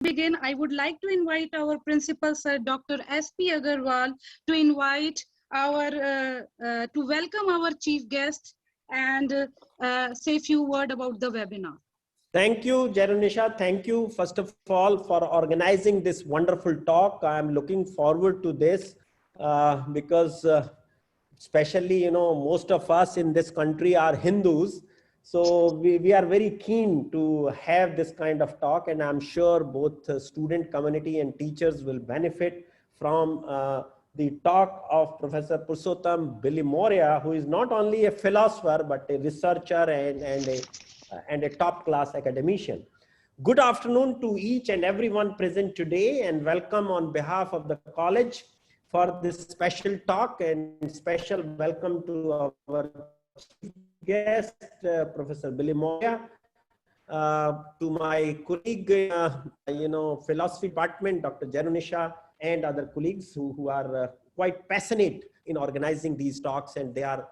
Begin, I would like to invite our principal, Sir Dr. S P Aggarwal, to invite our to welcome our chief guest and say a few words about the webinar. Thank you, Jarunisha. Thank you, first of all, for organizing this wonderful talk. I'm looking forward to this because especially, most of us in this country are Hindus. So we are very keen to have this kind of talk, and I'm sure both the student community and teachers will benefit from the talk of Professor Purushottama Bilimoria, who is not only a philosopher, but a researcher and a top-class academician. Good afternoon to each and everyone present today, and welcome on behalf of the college for this special talk, and special welcome to our chief guest, Professor Bilimoria, to my colleague, philosophy department, Dr. Jarunisha, and other colleagues who are quite passionate in organizing these talks, and they are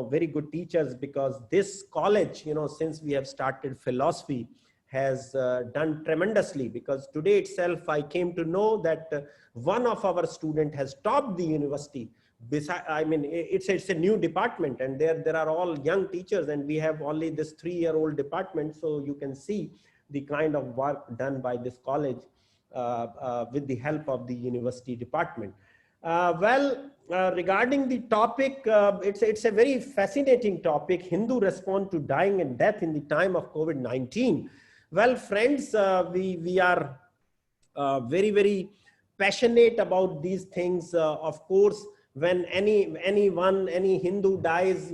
very good teachers, because this college, since we have started philosophy, has done tremendously. Because today itself, I came to know that one of our students has topped the university. It's a new department, and there are all young teachers, and we have only this 3-year-old department. So you can see the kind of work done by this college with the help of the university department. Regarding the topic, it's a very fascinating topic: Hindu response to dying and death in the time of COVID-19. Well, friends, we are very, very passionate about these things. Of course, when any Hindu dies,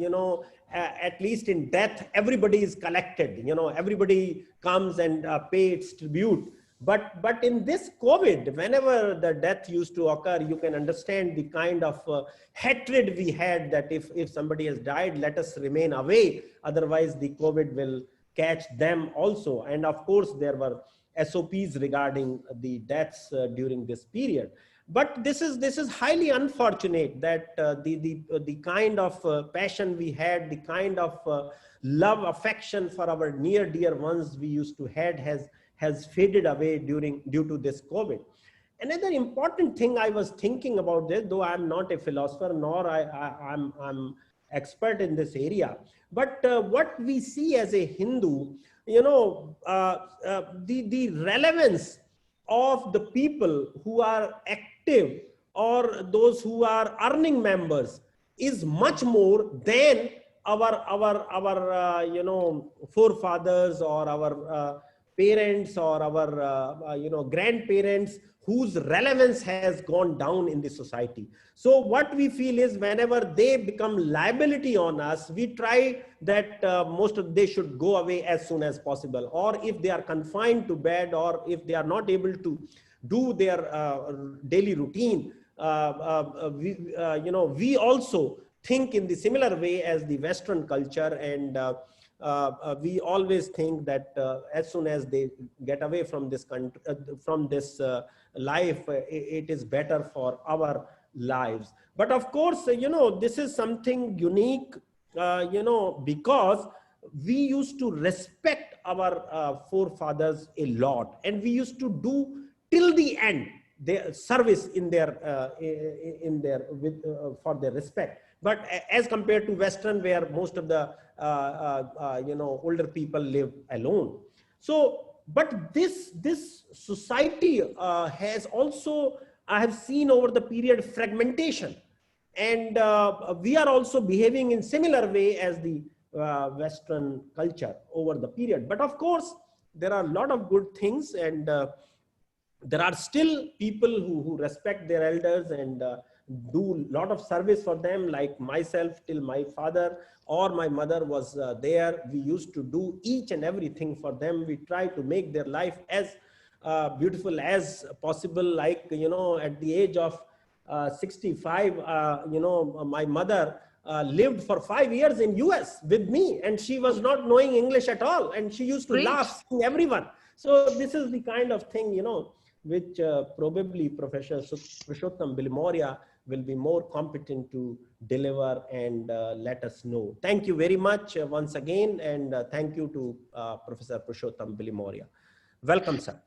at least in death, everybody is collected. Everybody comes and pays tribute. But in this COVID, whenever the death used to occur, you can understand the kind of hatred we had, that if somebody has died, let us remain away. Otherwise, the COVID will catch them also. And of course, there were SOPs regarding the deaths during this period. But this is highly unfortunate that the kind of passion we had, the kind of love, affection for our near dear ones we used to had has faded away due to this COVID. Another important thing I was thinking about this, though I'm not a philosopher, nor I'm expert in this area, but what we see as a Hindu, the relevance of the people who are active or those who are earning members is much more than our forefathers or our parents or our grandparents, whose relevance has gone down in the society. So what we feel is, whenever they become liability on us, we try that they should go away as soon as possible. Or if they are confined to bed, or if they are not able to do their daily routine, we also think in the similar way as the Western culture, and we always think that as soon as they get away from this country, from this life, it is better for our lives. But of course, this is something unique, because we used to respect our forefathers a lot, and we used to do till the end their service in their for their respect. But as compared to Western, where most of the older people live alone. So, but this society has also, I have seen over the period, fragmentation, and we are also behaving in similar way as the Western culture over the period. But of course, there are a lot of good things, and there are still people who respect their elders and do a lot of service for them, like myself. Till my father or my mother was there, we used to do each and everything for them. We try to make their life as beautiful as possible. Like, at the age of 65, my mother lived for 5 years in US with me, and she was not knowing English at all, and she used to laugh, seeing everyone. So this is the kind of thing, which probably Professor Purushottama Bilimoria will be more competent to deliver and let us know. Thank you very much once again, and thank you to Professor Purushottama Bilimoria. Welcome, sir.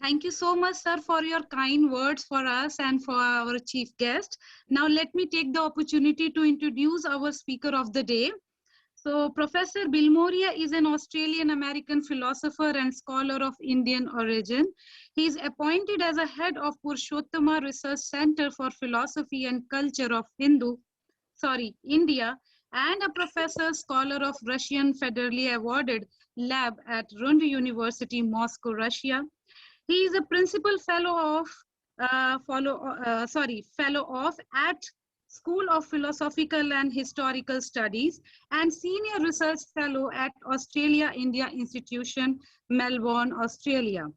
Thank you so much, sir, for your kind words for us and for our chief guest. Now, let me take the opportunity to introduce our speaker of the day. So, Professor Bilimoria is an Australian-American philosopher and scholar of Indian origin. He is appointed as a head of Purushottama Research Center for Philosophy and Culture of India, and a professor scholar of Russian federally awarded lab at Rund University, Moscow, Russia. He is a principal fellow of at School of Philosophical and Historical Studies and senior research fellow at Australia-India Institution, Melbourne, Australia.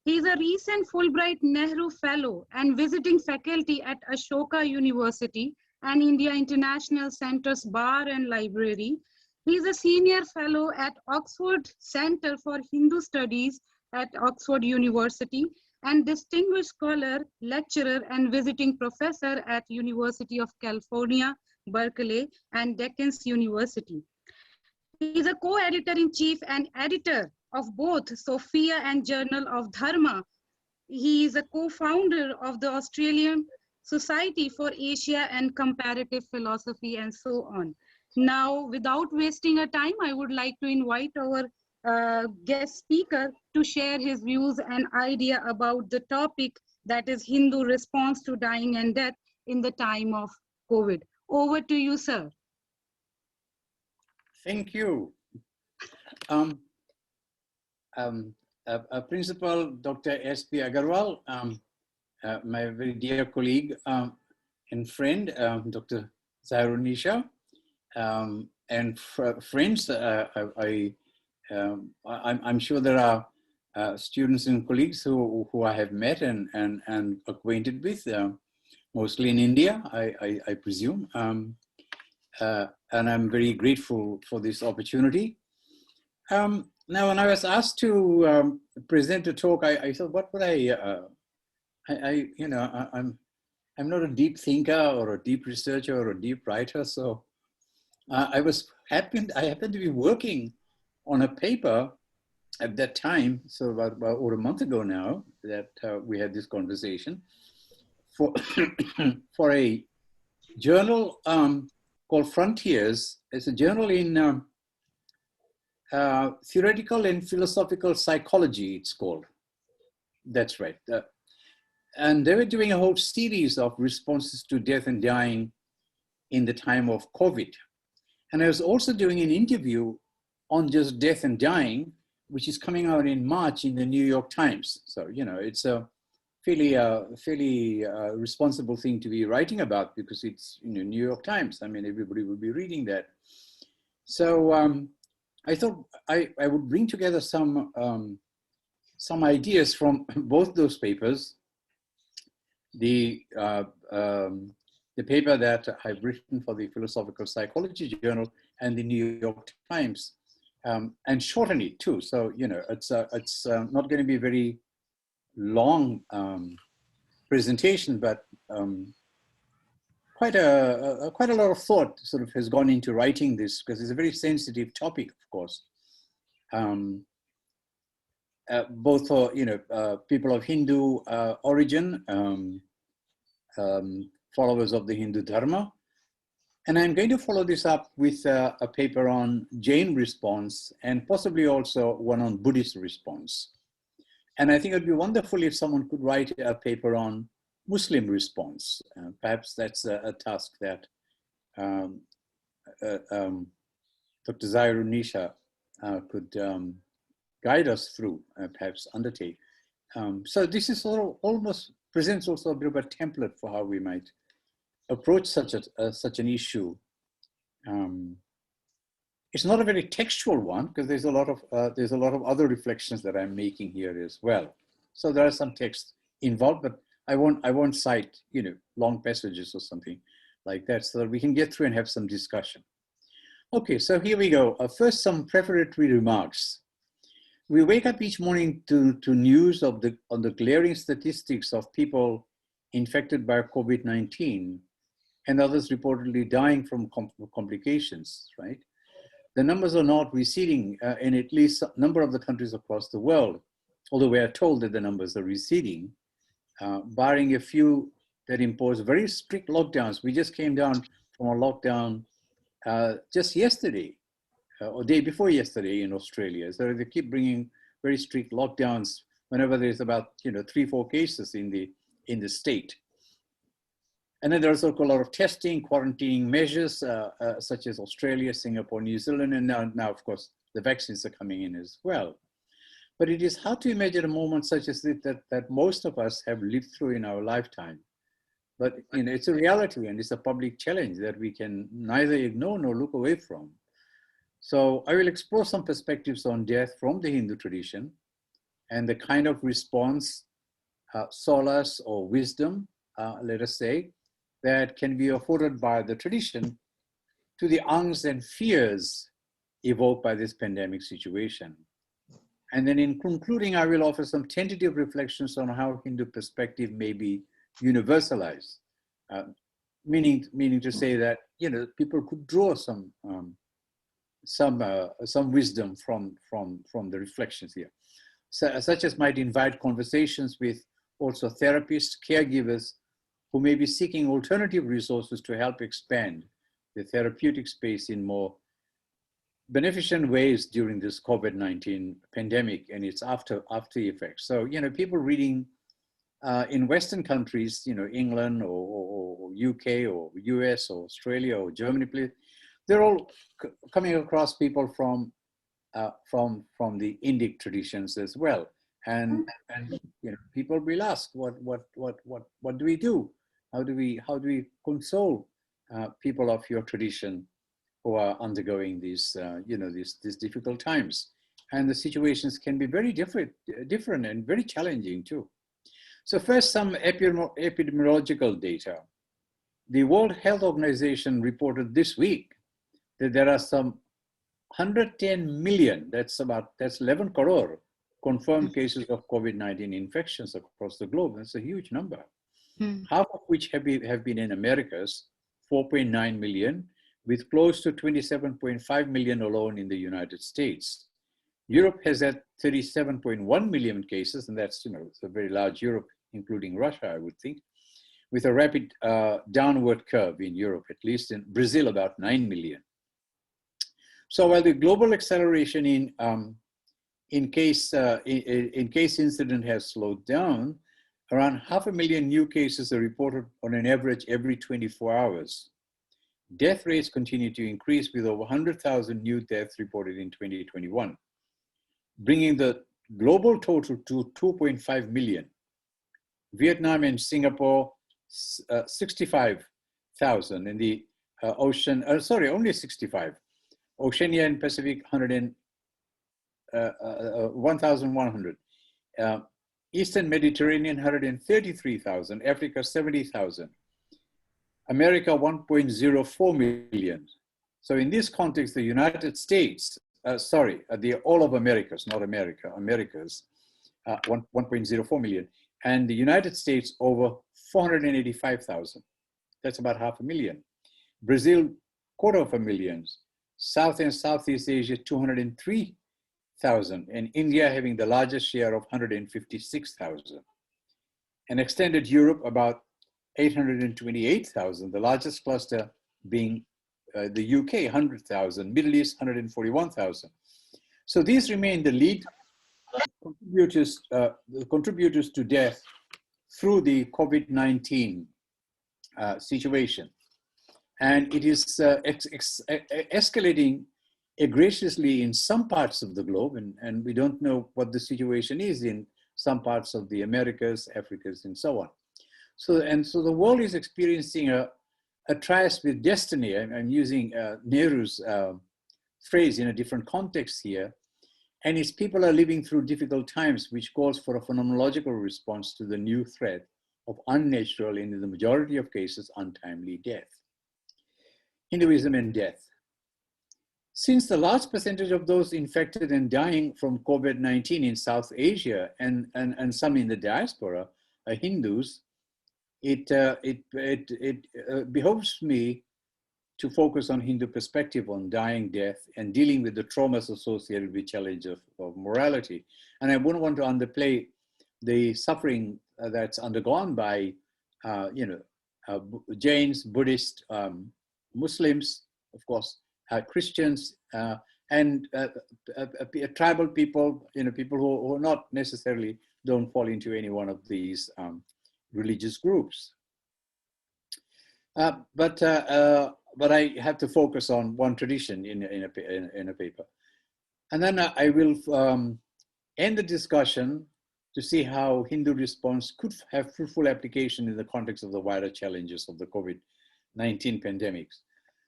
He is a recent Fulbright Nehru Fellow and visiting faculty at Ashoka University and India International Centre's Bar and Library. He is a senior fellow at Oxford Center for Hindu Studies at Oxford University and distinguished scholar, lecturer, and visiting professor at University of California, Berkeley, and Deacon's University. He is a co-editor-in-chief and editor of both Sophia and Journal of Dharma. He is a co-founder of the Australian Society for Asia and Comparative Philosophy, and so on. Now, without wasting a time, I would like to invite our guest speaker to share his views and idea about the topic, that is Hindu response to dying and death in the time of COVID. Over to you, sir. Thank you. Principal Dr. S P Aggarwal, my very dear colleague and friend, Dr. Yathārtha, and friends, I'm sure there are students and colleagues who I have met and acquainted with, mostly in India, I presume. And I'm very grateful for this opportunity. Now, when I was asked to present a talk, I thought, what would I'm not a deep thinker or a deep researcher or a deep writer, so I happened to be working on a paper at that time, so about over a month ago now that we had this conversation, for for a journal called Frontiers. It's a journal in theoretical and philosophical psychology, it's called. That's right. And they were doing a whole series of responses to death and dying in the time of COVID. And I was also doing an interview on just death and dying, which is coming out in March in the New York Times. So, you know, it's a fairly responsible thing to be writing about because it's, you know, New York Times. I mean, everybody will be reading that. So I thought I would bring together some ideas from both those papers. The paper that I've written for the Philosophical Psychology Journal and the New York Times, and shorten it too. So, you know, it's not going to be a very long presentation, but quite a lot of thought sort of has gone into writing this because it's a very sensitive topic, of course. Both for, you know, people of Hindu origin, followers of the Hindu Dharma. And I'm going to follow this up with a paper on Jain response and possibly also one on Buddhist response. And I think it would be wonderful if someone could write a paper on Muslim response. Perhaps that's a task that Dr. Yathārtha could guide us through, perhaps undertake. So this is sort of almost presents also a bit of a template for how we might approach such an issue. It's not a very textual one because there's a lot of other reflections that I'm making here as well. So there are some text involved, but I won't cite, you know, long passages or something like that, so that we can get through and have some discussion. Okay, so here we go. First, some preparatory remarks. We wake up each morning to news on the glaring statistics of people infected by COVID-19 and others reportedly dying from complications, right? The numbers are not receding in at least a number of the countries across the world. although we are told that the numbers are receding, barring a few that impose very strict lockdowns. We just came down from a lockdown just yesterday, or day before yesterday in Australia. So they keep bringing very strict lockdowns whenever there's about 3-4 cases in the state. And then there's also a lot of testing, quarantining measures, such as Australia, Singapore, New Zealand, and now of course the vaccines are coming in as well. But it is hard to imagine a moment such as this that most of us have lived through in our lifetime. But it's a reality, and it's a public challenge that we can neither ignore nor look away from. So I will explore some perspectives on death from the Hindu tradition and the kind of response, solace or wisdom, let us say, that can be afforded by the tradition to the angst and fears evoked by this pandemic situation. And then in concluding, I will offer some tentative reflections on how Hindu perspective may be universalized, meaning to say that people could draw some wisdom from the reflections here, such as might invite conversations with also therapists, caregivers who may be seeking alternative resources to help expand the therapeutic space in more beneficent ways during this COVID-19 pandemic and its after effects. So, people reading in Western countries, England or UK or US or Australia or Germany, they're all coming across people from the Indic traditions as well. And people will ask, what do we do? How do we console people of your tradition who are undergoing these these difficult times? And the situations can be very different and very challenging too. So first, some epidemiological data. The World Health Organization reported this week that there are some 110 million, that's 11 crore confirmed cases of COVID-19 infections across the globe. That's a huge number. Half of which have been in Americas, 4.9 million, with close to 27.5 million alone in the United States. Europe has had 37.1 million cases, and that's it's a very large Europe, including Russia, I would think, with a rapid downward curve in Europe, at least in Brazil, about 9 million. So while the global acceleration in case incident has slowed down, around 500,000 new cases are reported on an average every 24 hours. Death rates continue to increase, with over 100,000 new deaths reported in 2021, bringing the global total to 2.5 million. Vietnam and Singapore, 65,000, and the only 65. Oceania and Pacific, 1,100. Eastern Mediterranean, 133,000. Africa, 70,000. America, 1.04 million. So in this context, the United States, all of Americas, not America, Americas, 1.04 million. And the United States, over 485,000. That's about 500,000. Brazil, 250,000. South and Southeast Asia, 203,000. And India having the largest share of 156,000. And extended Europe, about 828,000, the largest cluster being the UK, 100,000, Middle East, 141,000. So these remain the lead contributors to death through the COVID-19 situation. And it is escalating egregiously in some parts of the globe, and we don't know what the situation is in some parts of the Americas, Africas, and so on. So the world is experiencing a trias with destiny. I'm using Nehru's phrase in a different context here. And its people are living through difficult times, which calls for a phenomenological response to the new threat of unnatural and, in the majority of cases, untimely death. Hinduism and death. Since the large percentage of those infected and dying from COVID-19 in South Asia and some in the diaspora are Hindus, it behoves me to focus on Hindu perspective on dying, death, and dealing with the traumas associated with challenge of morality. And I wouldn't want to underplay the suffering that's undergone by, Jains, Buddhists, Muslims, of course, Christians, and tribal people, people who are not necessarily don't fall into any one of these religious groups. But I have to focus on one tradition in a paper. And then I will end the discussion to see how Hindu response could have fruitful application in the context of the wider challenges of the COVID-19 pandemics.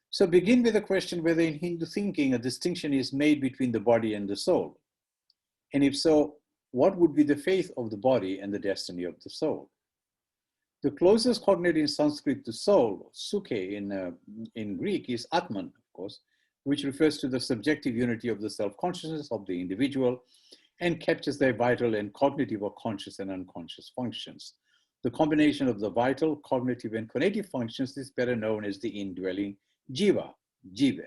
So begin with the question whether in Hindu thinking a distinction is made between the body and the soul. And if so, what would be the faith of the body and the destiny of the soul? The closest cognate in Sanskrit to soul, sukhe in Greek, is Atman, of course, which refers to the subjective unity of the self-consciousness of the individual and captures their vital and cognitive or conscious and unconscious functions. The combination of the vital, cognitive, and conative functions is better known as the indwelling jiva,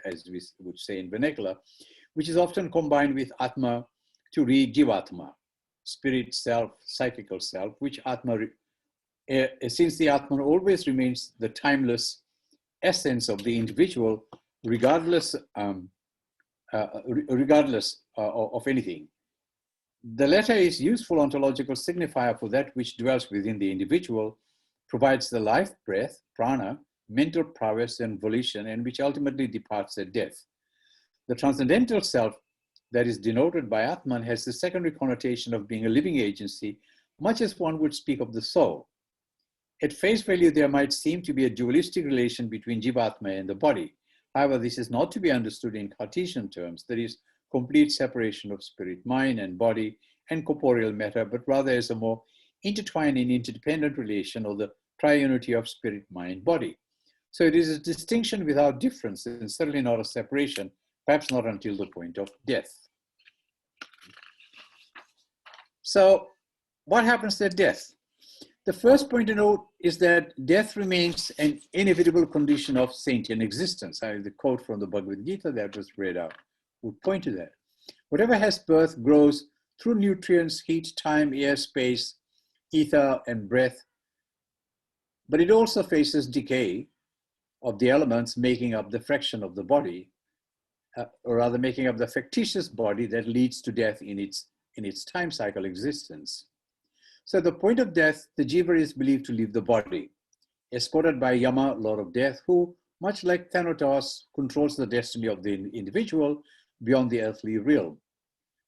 as we would say in vernacular, which is often combined with Atma to read Jivatma, spirit self, psychical self, which Atma, since the Atman always remains the timeless essence of the individual, regardless of anything. The latter is useful ontological signifier for that which dwells within the individual, provides the life breath, prana, mental prowess and volition, and which ultimately departs at death. The transcendental self that is denoted by Atman has the secondary connotation of being a living agency, much as one would speak of the soul. At face value, there might seem to be a dualistic relation between Jivatma and the body. However, this is not to be understood in Cartesian terms, that is, complete separation of spirit, mind, and body, and corporeal matter, but rather as a more intertwined and interdependent relation of the triunity of spirit, mind, body. So it is a distinction without difference, and certainly not a separation, perhaps not until the point of death. So what happens at death? The first point to note is that death remains an inevitable condition of sentient existence. The quote from the Bhagavad Gita that was read out would point to that. Whatever has birth grows through nutrients, heat, time, air, space, ether, and breath, but it also faces decay of the elements making up the fraction of the body, or rather making up the factitious body that leads to death in its time cycle existence. So at the point of death, the jiva is believed to leave the body, escorted by Yama, Lord of Death, who, much like Thanatos, controls the destiny of the individual beyond the earthly realm.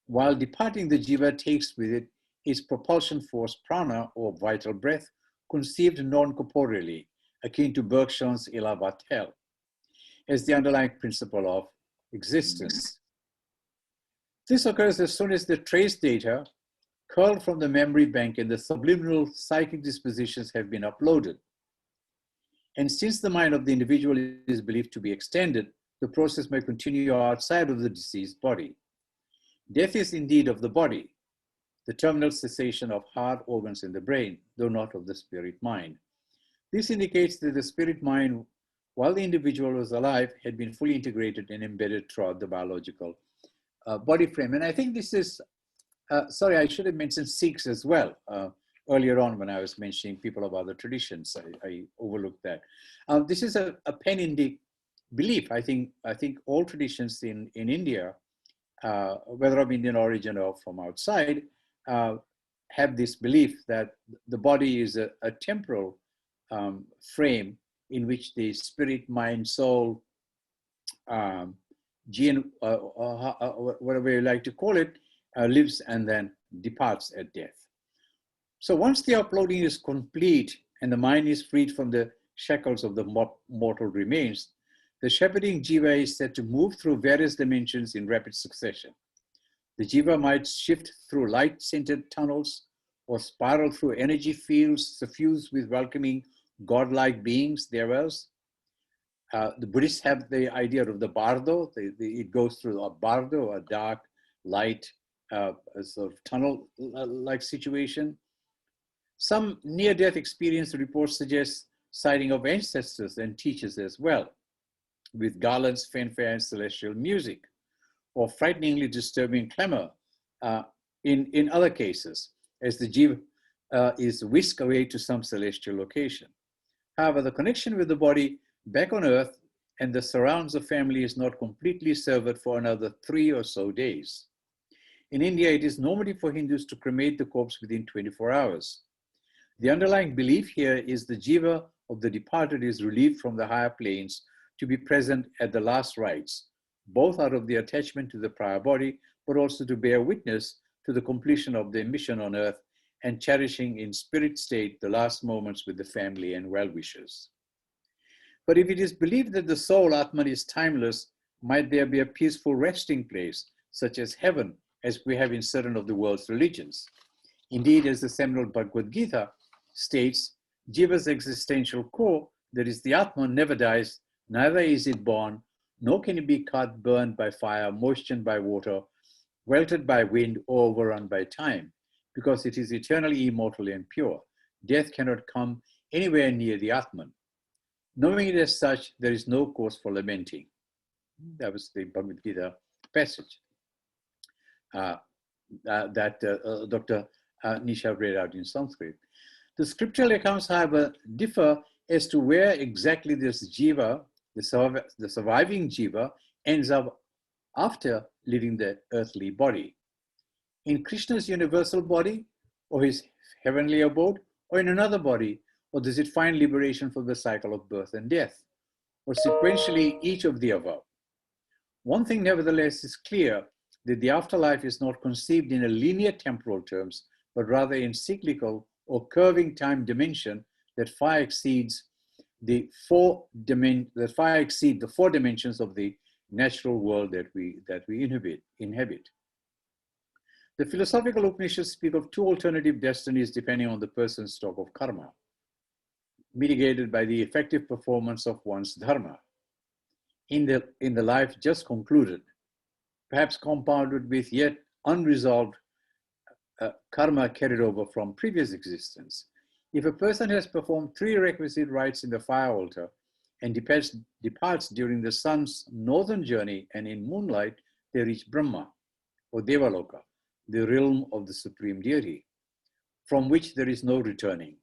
While departing, the jiva takes with it its propulsion force, prana, or vital breath, conceived non-corporeally, akin to Bergson's Ilavatel, as the underlying principle of existence. This occurs as soon as the trace data curled from the memory bank and the subliminal psychic dispositions have been uploaded. And since the mind of the individual is believed to be extended, the process may continue outside of the deceased body. Death is indeed of the body, the terminal cessation of heart, organs, and the brain, though not of the spirit mind. This indicates that the spirit mind, while the individual was alive, had been fully integrated and embedded throughout the biological body frame. And I think this is, sorry, I should have mentioned Sikhs as well. Earlier on when I was mentioning people of other traditions, I overlooked that. This is a pan-Indic belief. I think all traditions in India, whether of Indian origin or from outside, have this belief that the body is a temporal frame in which the spirit, mind, soul, gene, whatever you like to call it, lives and then departs at death. So once the uploading is complete and the mind is freed from the shackles of the mortal remains, the shepherding jiva is said to move through various dimensions in rapid succession. The jiva might shift through light-scented tunnels or spiral through energy fields suffused with welcoming godlike beings thereas. The Buddhists have the idea of the bardo. It goes through a bardo, a dark, light, sort of tunnel-like situation. Some near-death experience reports suggest sighting of ancestors and teachers as well, with garlands, fanfare, and celestial music, or frighteningly disturbing clamor in other cases, as the jiva is whisked away to some celestial location. However, the connection with the body back on earth and the surrounds of family is not completely severed for another 3 or so days. In India, it is normal for Hindus to cremate the corpse within 24 hours. The underlying belief here is the jiva of the departed is relieved from the higher planes to be present at the last rites, both out of the attachment to the prior body, but also to bear witness to the completion of their mission on earth and cherishing in spirit state the last moments with the family and well-wishers. But if it is believed that the soul, Atman, is timeless, might there be a peaceful resting place, such as heaven, as we have in certain of the world's religions? Indeed, as the seminal Bhagavad Gita states, Jiva's existential core, that is the Atman, never dies, neither is it born, nor can it be cut, burned by fire, moistened by water, welted by wind, or overrun by time, because it is eternally immortal and pure. Death cannot come anywhere near the Atman. Knowing it as such, there is no cause for lamenting. That was the Bhagavad Gita passage that Dr. Nisha read out in Sanskrit. The scriptural accounts, however, differ as to where exactly this jiva, the surviving jiva, ends up after leaving the earthly body. In Krishna's universal body, or his heavenly abode, or in another body, or does it find liberation from the cycle of birth and death, or sequentially each of the above? One thing, nevertheless, is clear, that the afterlife is not conceived in a linear temporal terms, but rather in cyclical or curving time dimension that far exceeds the four dimensions of the natural world that we inhabit. The philosophical Upanishads speak of two alternative destinies depending on the person's stock of karma, mitigated by the effective performance of one's dharma in the life just concluded, perhaps compounded with yet unresolved karma carried over from previous existence. If a person has performed 3 requisite rites in the fire altar and departs during the sun's northern journey and in moonlight, they reach Brahma or Devaloka, the realm of the supreme deity, from which there is no returning.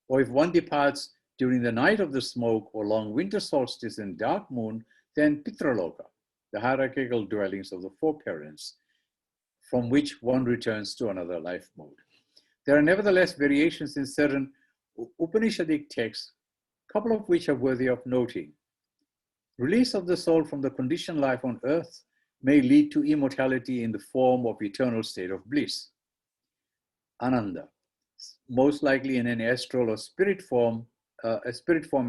Or if one departs during the night of the smoke or long winter solstice and dark moon, then Pitraloka, the hierarchical dwellings of the foreparents, from which one returns to another life mode. There are nevertheless variations in certain Upanishadic texts, a couple of which are worthy of noting. Release of the soul from the conditioned life on earth may lead to immortality in the form of eternal state of bliss, Ananda, most likely in an astral or spirit form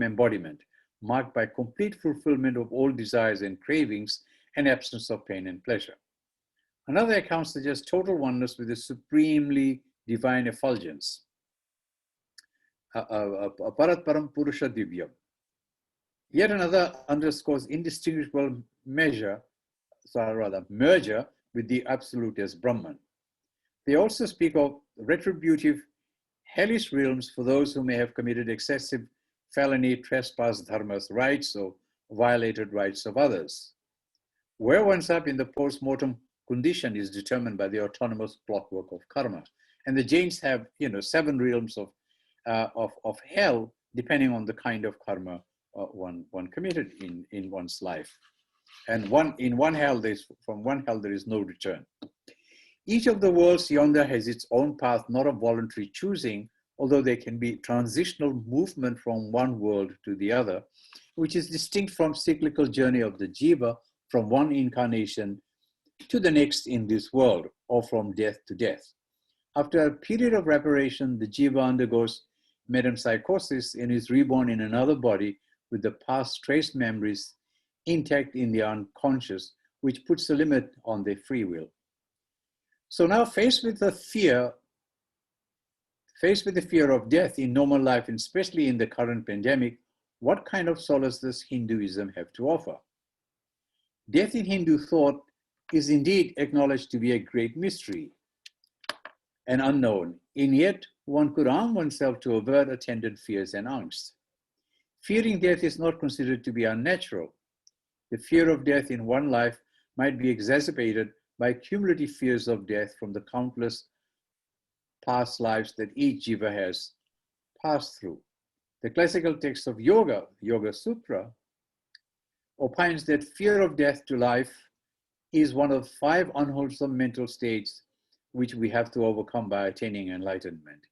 embodiment, marked by complete fulfillment of all desires and cravings and absence of pain and pleasure. Another account suggests total oneness with the supremely divine effulgence, Paratparam Purusha Divyam. Yet another underscores indistinguishable merger with the absolute as Brahman. They also speak of retributive hellish realms for those who may have committed excessive felony, trespass, dharmas, rights, or violated rights of others. Where one's up in the post-mortem condition is determined by the autonomous clockwork of karma. And the Jains have, 7 realms of hell, depending on the kind of karma one committed in one's life. And from one hell there is no return. Each of the worlds yonder has its own path, not of voluntary choosing, although there can be transitional movement from one world to the other, which is distinct from cyclical journey of the jiva from one incarnation to the next in this world, or from death to death. After a period of reparation, the jiva undergoes metempsychosis and is reborn in another body with the past trace memories intact in the unconscious, which puts a limit on their free will. So now, faced with the fear of death in normal life, and especially in the current pandemic, what kind of solace does Hinduism have to offer? Death in Hindu thought is indeed acknowledged to be a great mystery, and unknown, and yet one could arm oneself to avert attendant fears and angst. Fearing death is not considered to be unnatural. The fear of death in one life might be exacerbated by cumulative fears of death from the countless past lives that each jiva has passed through. The classical text of Yoga, Yoga Sutra, opines that fear of death to life is one of 5 unwholesome mental states which we have to overcome by attaining enlightenment.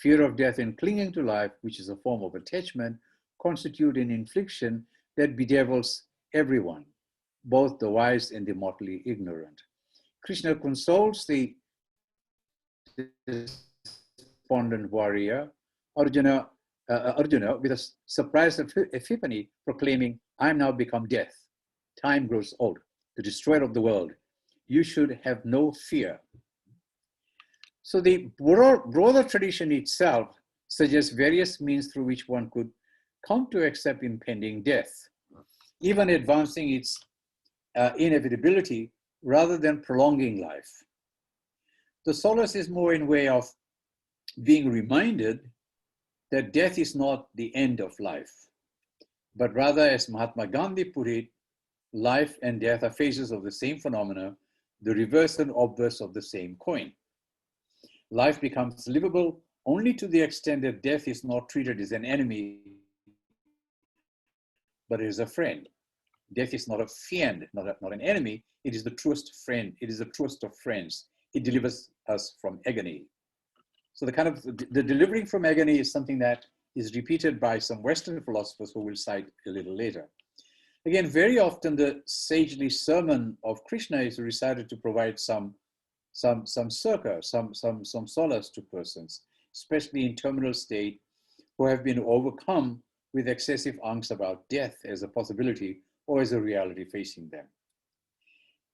Fear of death and clinging to life, which is a form of attachment, constitute an infliction that bedevils everyone, both the wise and the mortally ignorant. Krishna consoles the despondent warrior, Arjuna, with a surprise epiphany, proclaiming, I am now become death. Time grows old, the destroyer of the world. You should have no fear. So the broader tradition itself suggests various means through which one could come to accept impending death, even advancing its inevitability rather than prolonging life. The solace is more in way of being reminded that death is not the end of life, but rather, as Mahatma Gandhi put it, life and death are phases of the same phenomena, the reverse and obverse of the same coin. Life becomes livable only to the extent that death is not treated as an enemy, but as a friend. Death is not a fiend, not an enemy. It is the truest friend. It is the truest of friends. It delivers us from agony. So the delivering from agony is something that is repeated by some Western philosophers who will cite a little later. Again, very often the sagely sermon of Krishna is recited to provide some succor, some solace to persons, especially in terminal state, who have been overcome with excessive angst about death as a possibility or as a reality facing them.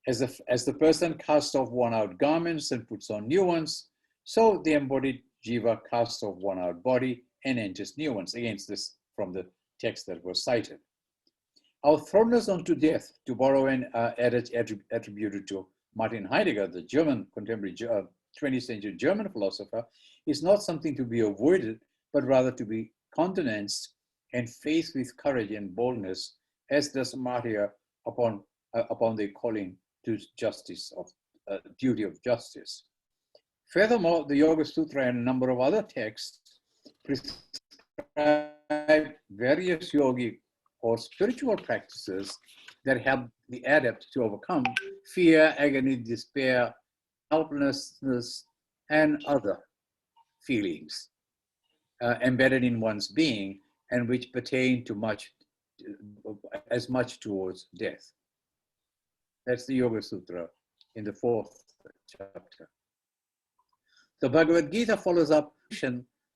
As the person casts off worn-out garments and puts on new ones, so the embodied jiva casts off worn-out body and enters new ones. Again, this from the text that was cited. Our throttledness unto death, to borrow an adage attributed to Martin Heidegger, the German contemporary 20th century German philosopher, is not something to be avoided, but rather to be countenanced and faced with courage and boldness, as does martyr upon the calling to justice of duty of justice. Furthermore, the Yoga Sutra and a number of other texts prescribe various yogic or spiritual practices that help the adept to overcome fear, agony, despair, helplessness, and other feelings embedded in one's being and which pertain to as much towards death. That's the Yoga Sutra in the 4th chapter. The Bhagavad Gita follows up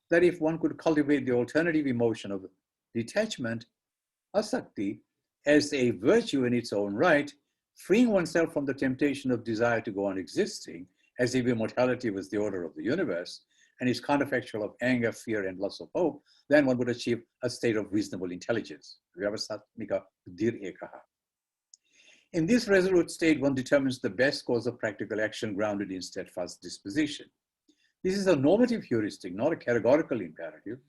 that if one could cultivate the alternative emotion of detachment, asakti, as a virtue in its own right, freeing oneself from the temptation of desire to go on existing, as if immortality was the order of the universe, and is counterfactual of anger, fear, and loss of hope, then one would achieve a state of reasonable intelligence. In this resolute state, one determines the best course of practical action grounded in steadfast disposition. This is a normative heuristic, not a categorical imperative,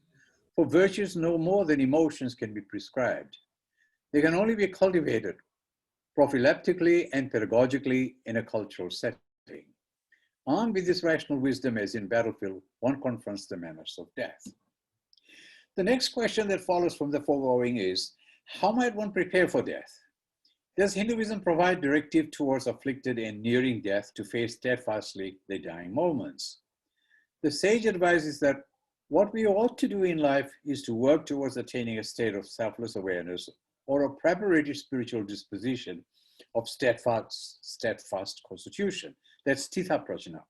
for virtues no more than emotions can be prescribed. They can only be cultivated prophylactically and pedagogically in a cultural setting. Armed with this rational wisdom, as in battlefield, one confronts the menace of death. The next question that follows from the foregoing is, how might one prepare for death? Does Hinduism provide directive towards afflicted and nearing death to face steadfastly their dying moments? The sage advises that what we ought to do in life is to work towards attaining a state of selfless awareness or a preparatory spiritual disposition of steadfast constitution. That's Titha Prajna.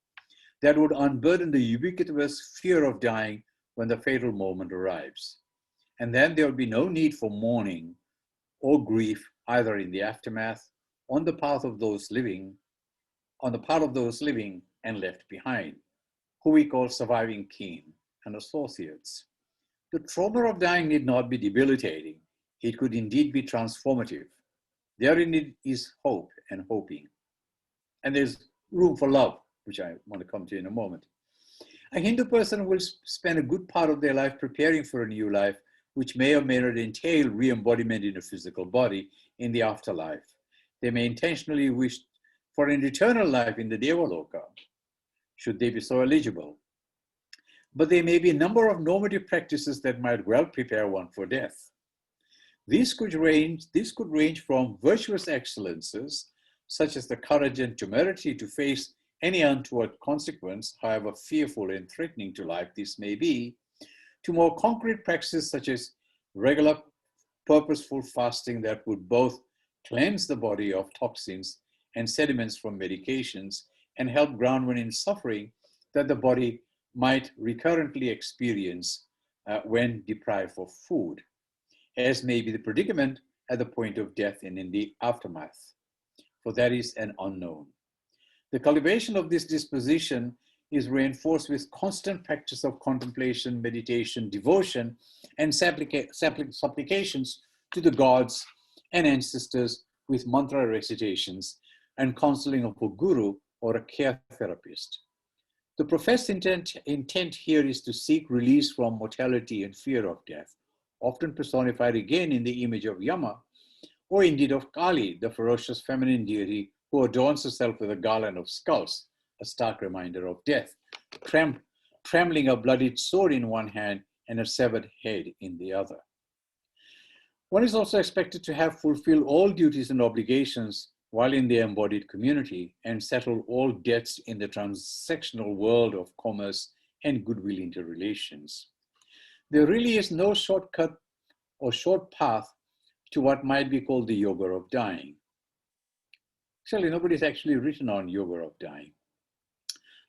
That would unburden the ubiquitous fear of dying when the fatal moment arrives. And then there will be no need for mourning or grief, either in the aftermath, on the part of those living and left behind, who we call surviving kin and associates. The trauma of dying need not be debilitating. It could indeed be transformative. Therein is hope and hoping. And there's room for love, which I want to come to in a moment. A Hindu person will spend a good part of their life preparing for a new life, which may or may not entail re-embodiment in a physical body in the afterlife. They may intentionally wish for an eternal life in the Devaloka, should they be so eligible. But there may be a number of normative practices that might well prepare one for death. These could range from virtuous excellences, such as the courage and temerity to face any untoward consequence, however fearful and threatening to life this may be, to more concrete practices such as regular purposeful fasting that would both cleanse the body of toxins and sediments from medications and help ground one in suffering that the body might recurrently experience when deprived of food, as may be the predicament at the point of death and in the aftermath, for that is an unknown. The cultivation of this disposition is reinforced with constant practice of contemplation, meditation, devotion, and supplications to the gods and ancestors with mantra recitations and counseling of a guru or a care therapist. The professed intent here is to seek release from mortality and fear of death, often personified again in the image of Yama, or indeed of Kali, the ferocious feminine deity who adorns herself with a garland of skulls, a stark reminder of death, trembling a bloodied sword in one hand and a severed head in the other. One is also expected to have fulfilled all duties and obligations while in the embodied community and settle all debts in the transactional world of commerce and goodwill interrelations. There really is no shortcut or short path to what might be called the yoga of dying. Actually, nobody's actually written on yoga of dying.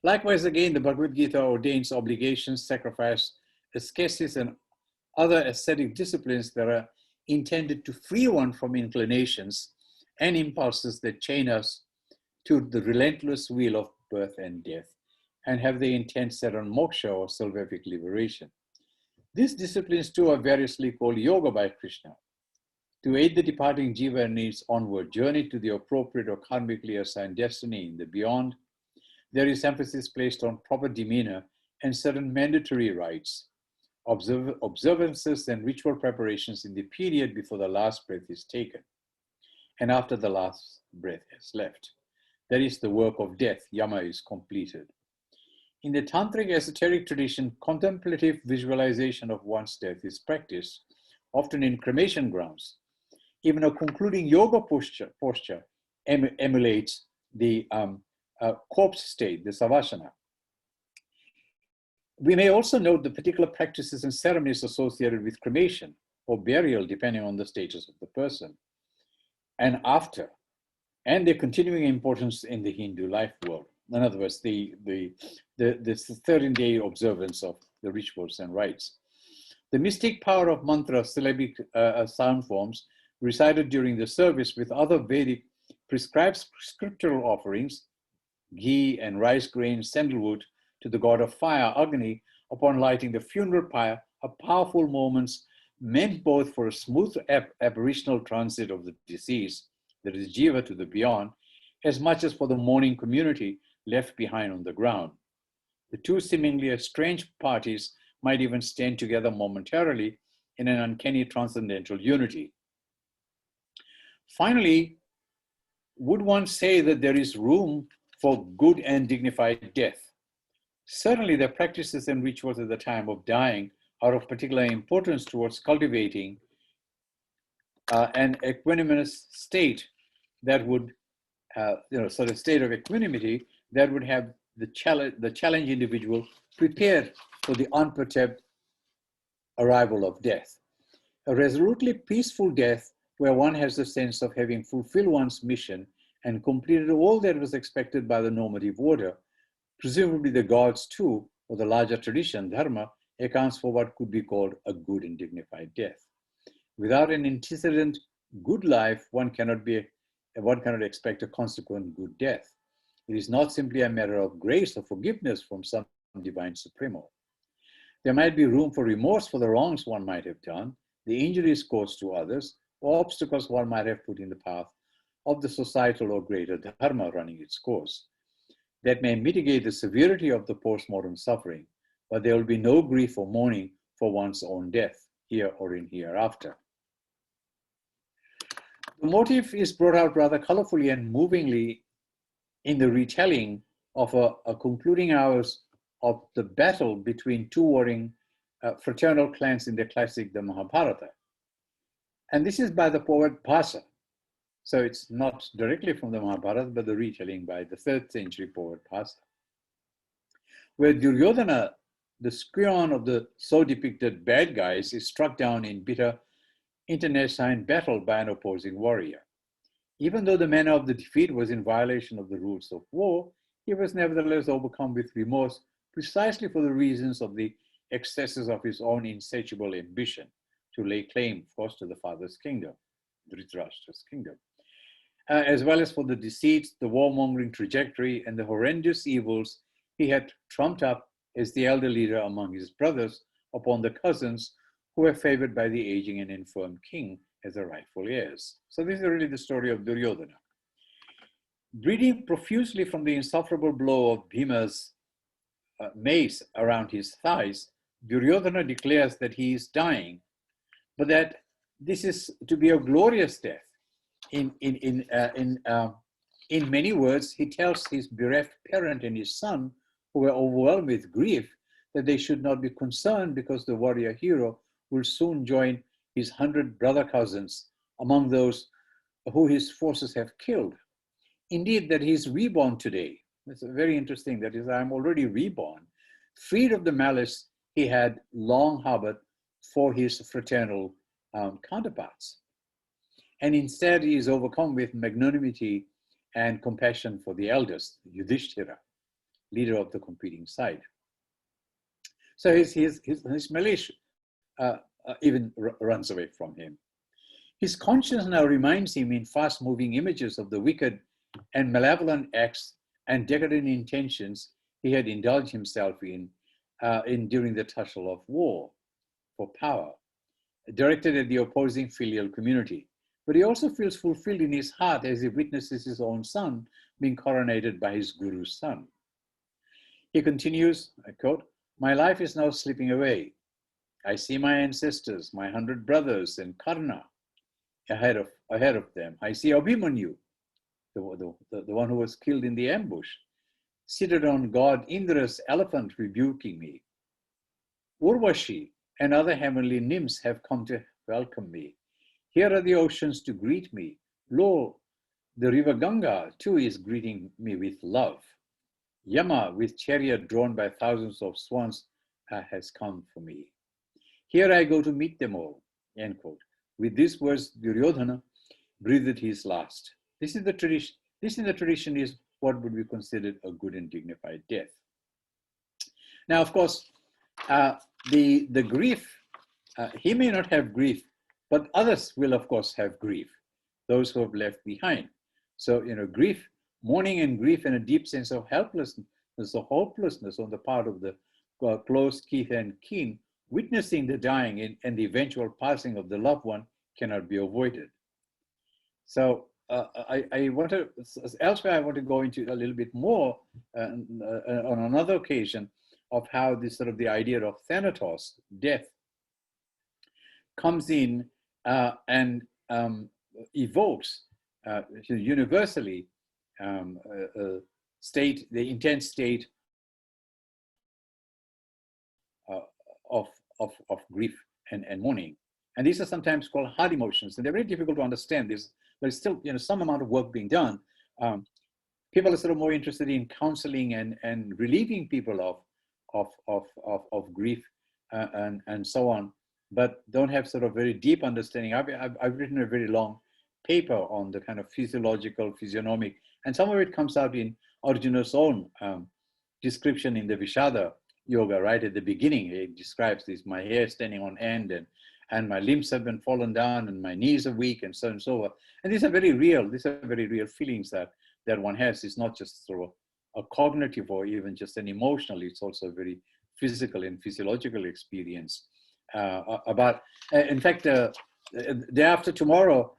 Likewise, again, the Bhagavad Gita ordains obligations, sacrifice, ascesis, and other ascetic disciplines that are intended to free one from inclinations and impulses that chain us to the relentless wheel of birth and death, and have their intent set on moksha or salvific liberation. These disciplines too are variously called yoga by Krishna. To aid the departing jiva in its onward journey to the appropriate or karmically assigned destiny in the beyond, there is emphasis placed on proper demeanor and certain mandatory rites, observances and ritual preparations in the period before the last breath is taken and after the last breath has left. That is, the work of death, yama, is completed. In the tantric esoteric tradition, contemplative visualization of one's death is practiced, often in cremation grounds. Even a concluding yoga posture emulates the corpse state, the savasana. We may also note the particular practices and ceremonies associated with cremation or burial, depending on the status of the person, and after, and their continuing importance in the Hindu life world. In other words, the 13-day observance of the rituals and rites. The mystic power of mantra, syllabic sound forms, recited during the service with other Vedic prescribed scriptural offerings, ghee and rice grains, sandalwood, to the god of fire, Agni, upon lighting the funeral pyre, are powerful moments meant both for a smooth apparitional transit of the deceased, that is jiva, to the beyond, as much as for the mourning community left behind on the ground. The two seemingly estranged parties might even stand together momentarily in an uncanny transcendental unity. Finally, would one say that there is room for good and dignified death? Certainly, the practices and rituals at the time of dying are of particular importance towards cultivating an equanimous state that would, sort of state of equanimity that would have the challenged individual prepared for the unperturbed arrival of death. A resolutely peaceful death where one has the sense of having fulfilled one's mission and completed all that was expected by the normative order, presumably the gods too, or the larger tradition, dharma, accounts for what could be called a good and dignified death. Without an antecedent good life, one cannot expect a consequent good death. It is not simply a matter of grace or forgiveness from some divine supremo. There might be room for remorse for the wrongs one might have done, the injuries caused to others, or obstacles one might have put in the path of the societal or greater dharma running its course. That may mitigate the severity of the post-mortem suffering, but there will be no grief or mourning for one's own death, here or in hereafter. The motive is brought out rather colorfully and movingly in the retelling of a concluding hours of the battle between two warring fraternal clans in the classic, the Mahabharata. And this is by the poet Bhasa. So it's not directly from the Mahabharata, but the retelling by the 3rd century poet Bhasa, where Duryodhana, the scion of the so depicted bad guys, is struck down in bitter internecine battle by an opposing warrior. Even though the manner of the defeat was in violation of the rules of war, he was nevertheless overcome with remorse precisely for the reasons of the excesses of his own insatiable ambition to lay claim, of course, to the father's kingdom, Dhritarashtra's kingdom, as well as for the deceits, the warmongering trajectory, and the horrendous evils he had trumped up as the elder leader among his brothers upon the cousins who were favored by the aging and infirm king as the rightful heirs. So this is really the story of Duryodhana. Bleeding profusely from the insufferable blow of Bhima's mace around his thighs, Duryodhana declares that he is dying, but that this is to be a glorious death. In many words, he tells his bereft parent and his son, who were overwhelmed with grief, that they should not be concerned because the warrior hero will soon join his 100 brother cousins among those who his forces have killed. Indeed, that he is reborn today. It's very interesting. That is, I am already reborn, freed of the malice he had long harbored for his fraternal counterparts. And instead, he is overcome with magnanimity and compassion for the eldest, Yudhishthira, leader of the competing side. So his malice even runs away from him. His conscience now reminds him in fast-moving images of the wicked and malevolent acts and decadent intentions he had indulged himself in during the tussle of war for power, directed at the opposing filial community. But he also feels fulfilled in his heart as he witnesses his own son being coronated by his guru's son. He continues, I quote, "My life is now slipping away. I see my ancestors, my 100 brothers, and Karna ahead of them. I see Abhimanyu, the one who was killed in the ambush, seated on God Indra's elephant rebuking me. Urvashi and other heavenly nymphs have come to welcome me. Here are the oceans to greet me. Lo, the river Ganga too is greeting me with love. Yama, with chariot drawn by thousands of swans, has come for me. Here I go to meet them all," end quote. With these words, Duryodhana breathed his last. This in the tradition is what would be considered a good and dignified death. Now, of course, the grief, he may not have grief, but others will, of course, have grief, those who have left behind. So, grief, mourning and grief, and a deep sense of helplessness, or hopelessness on the part of the close kith and kin, witnessing the dying and the eventual passing of the loved one cannot be avoided. So I want to, elsewhere I want to go into a little bit more on another occasion of how this sort of the idea of thanatos, death, comes in and evokes universally the intense state of grief and mourning. And these are sometimes called hard emotions, and they're very difficult to understand this, but it's still some amount of work being done. People are sort of more interested in counseling and relieving people of grief and so on, but don't have sort of very deep understanding. I've written a very long paper on the kind of physiological, physiognomic, and some of it comes out in Arjuna's own description in the Vishada Yoga, right at the beginning. He describes this: my hair standing on end, and my limbs have been fallen down, and my knees are weak, and so on and so forth. And these are very real. These are very real feelings that one has. It's not just sort of a cognitive or even just an emotional. It's also a very physical and physiological experience. In fact, day after tomorrow,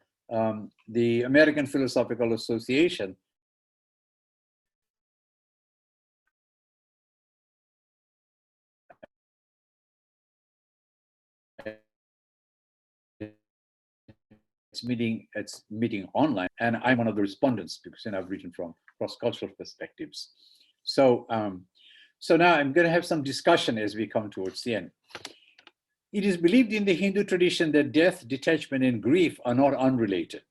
the American Philosophical Association it's meeting online, and I'm one of the respondents because I've written from cross-cultural perspectives. So, so now I'm going to have some discussion as we come towards the end. It is believed in the Hindu tradition that death, detachment, and grief are not unrelated.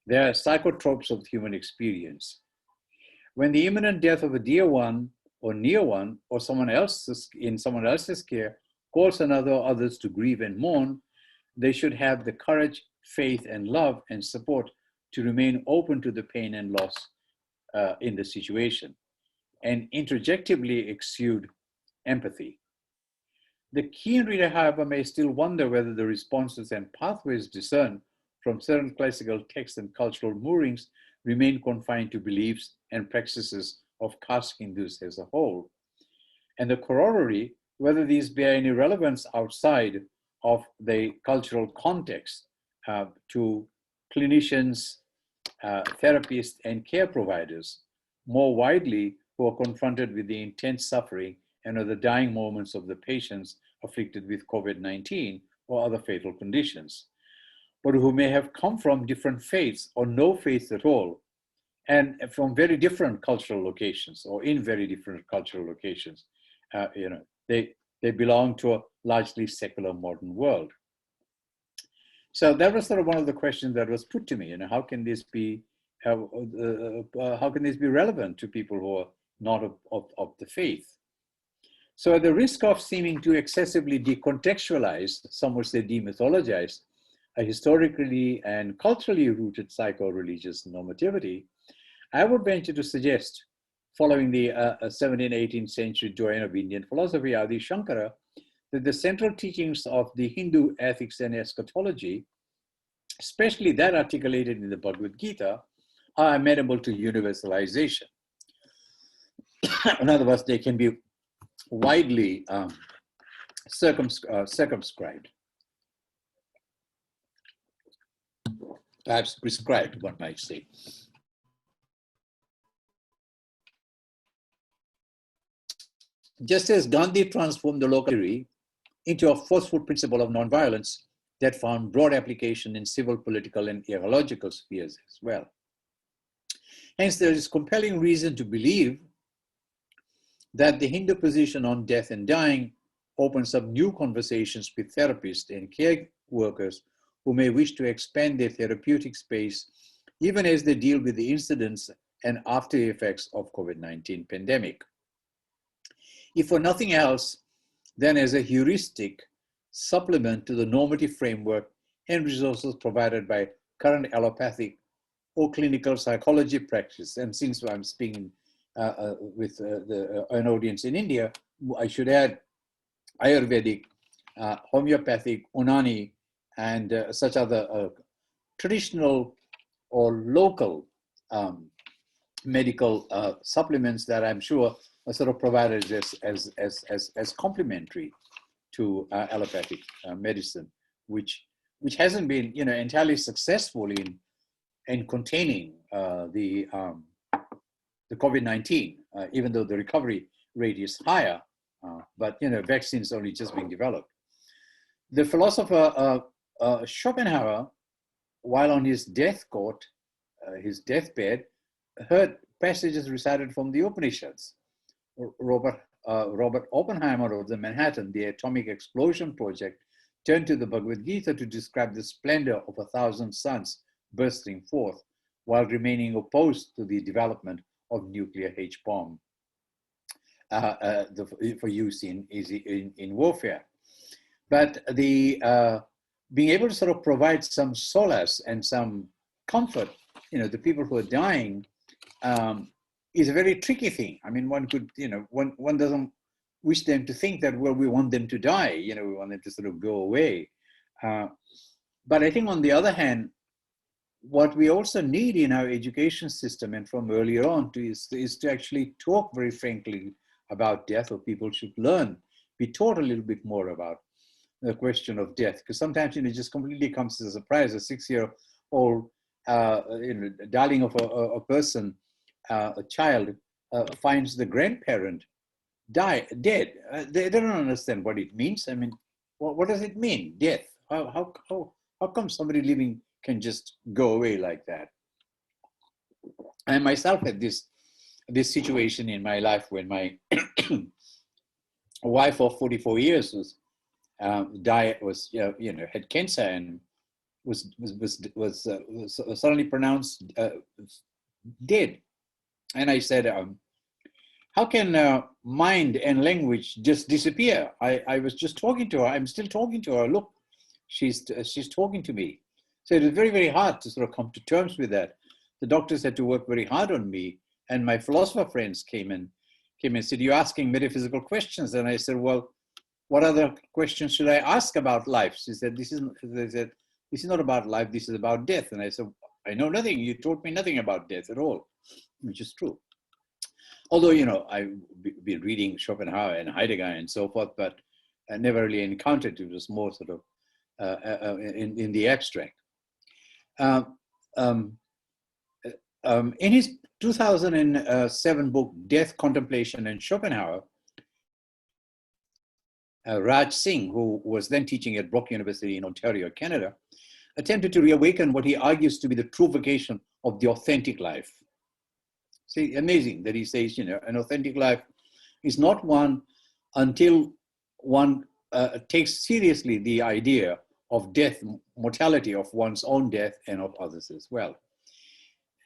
They are psychotropes of human experience. When the imminent death of a dear one or near one or someone else's in someone else's care calls another or others to grieve and mourn, they should have the courage, faith, and love and support to remain open to the pain and loss in the situation and interjectively exude empathy. The keen reader, however, may still wonder whether the responses and pathways discerned from certain classical texts and cultural moorings remain confined to beliefs and practices of caste Hindus as a whole. And the corollary, whether these bear any relevance outside of the cultural context to clinicians, therapists, and care providers more widely who are confronted with the intense suffering and the dying moments of the patients afflicted with COVID-19 or other fatal conditions, but who may have come from different faiths or no faith at all, and from very different cultural locations or in very different cultural locations. They belong to a largely secular modern world. So that was sort of one of the questions that was put to me. How can this be? How can this be relevant to people who are not of the faith? So at the risk of seeming to excessively decontextualize, some would say demythologize, a historically and culturally rooted psycho-religious normativity, I would venture to suggest, following the 17th, 18th century doyen of Indian philosophy, Adi Shankara, that the central teachings of the Hindu ethics and eschatology, especially that articulated in the Bhagavad Gita, are amenable to universalization. In other words, they can be widely circumscribed, perhaps prescribed, one might say. Just as Gandhi transformed the local theory into a forceful principle of nonviolence that found broad application in civil, political, and ecological spheres as well. Hence, there is compelling reason to believe that the Hindu position on death and dying opens up new conversations with therapists and care workers who may wish to expand their therapeutic space even as they deal with the incidents and after effects of COVID-19 pandemic. If for nothing else, then as a heuristic supplement to the normative framework and resources provided by current allopathic or clinical psychology practice. And since I'm speaking with an audience in India, I should add Ayurvedic, homeopathic, Unani, and such other traditional or local medical supplements that I'm sure are sort of provided as complementary to allopathic medicine, which hasn't been entirely successful in containing the COVID-19, even though the recovery rate is higher, but vaccines only just being developed. The philosopher Schopenhauer, while on his deathbed, heard passages recited from the Upanishads. Robert Oppenheimer of the Manhattan, the Atomic Explosion Project, turned to the Bhagavad Gita to describe the splendor of 1,000 suns bursting forth while remaining opposed to the development of nuclear H-bomb for use in warfare. But the being able to sort of provide some solace and some comfort, the people who are dying, is a very tricky thing. I mean, one could, one doesn't wish them to think that, well, we want them to die, we want them to sort of go away. But I think on the other hand, what we also need in our education system and from earlier on is to actually talk very frankly about death, or people should be taught a little bit more about the question of death, because sometimes it just completely comes as a surprise. A 6-year-old darling of a person, a child, finds the grandparent dead. They don't understand what it means. I mean, what does it mean, death? How come somebody living can just go away like that? I myself had this this situation in my life when my wife of 44 years was had cancer and was suddenly pronounced dead. And I said, how can mind and language just disappear? I was just talking to her. I'm still talking to her. Look, she's talking to me. So it was very, very hard to sort of come to terms with that. The doctors had to work very hard on me, and my philosopher friends came and said, "You're asking metaphysical questions." And I said, "Well, what other questions should I ask about life?" She said, "This is not about life. This is about death." And I said, "I know nothing. You taught me nothing about death at all," which is true. Although, I've been reading Schopenhauer and Heidegger and so forth, but I never really encountered it. It was more sort of in the abstract. In his 2007 book, Death, Contemplation, and Schopenhauer, Raj Singh, who was then teaching at Brock University in Ontario, Canada, attempted to reawaken what he argues to be the true vocation of the authentic life. See, amazing that he says, an authentic life is not one until one takes seriously the idea of death, mortality of one's own death and of others as well.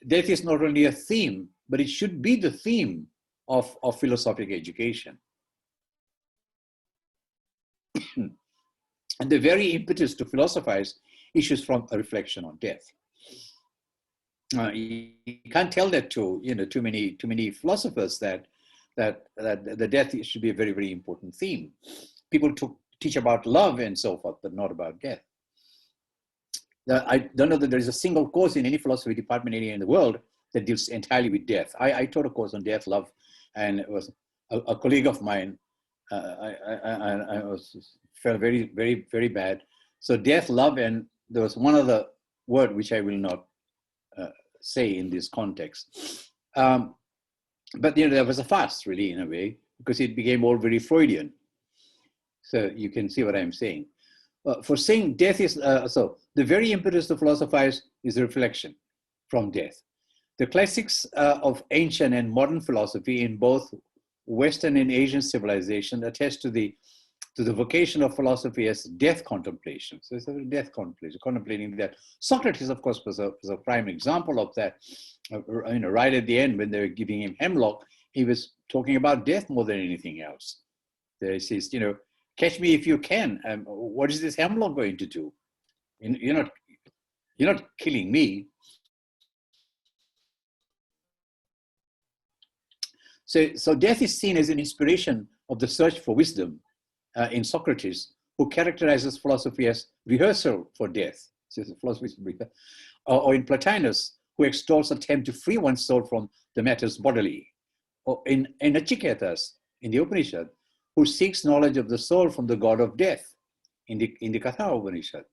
Death is not only a theme, but it should be the theme of philosophic education. And the very impetus to philosophize issues from a reflection on death. You can't tell that to too many philosophers that the death should be a very, very important theme. People teach about love and so forth, but not about death. I don't know that there is a single course in any philosophy department anywhere in the world that deals entirely with death. I taught a course on death, love, and it was a colleague of mine. I felt very, very, very bad. So death, love, and there was one other word which I will not say in this context. But there was a fuss, really, in a way, because it became all very Freudian. So you can see what I'm saying. For saying death is, so the very impetus to philosophize is reflection from death. The classics of ancient and modern philosophy in both Western and Asian civilization attest to the vocation of philosophy as death contemplation. So it's a death contemplation, contemplating that. Socrates, of course, was a prime example of that. Right at the end, when they were giving him hemlock, he was talking about death more than anything else. He says, catch me if you can. What is this hemlock going to do? You're not killing me. So death is seen as an inspiration of the search for wisdom in Socrates, who characterizes philosophy as rehearsal for death. So philosophy is or in Plotinus, who extols attempt to free one's soul from the matters bodily. Or in Nachiketas, in the Upanishad, who seeks knowledge of the soul from the god of death, in the Katha Upanishad.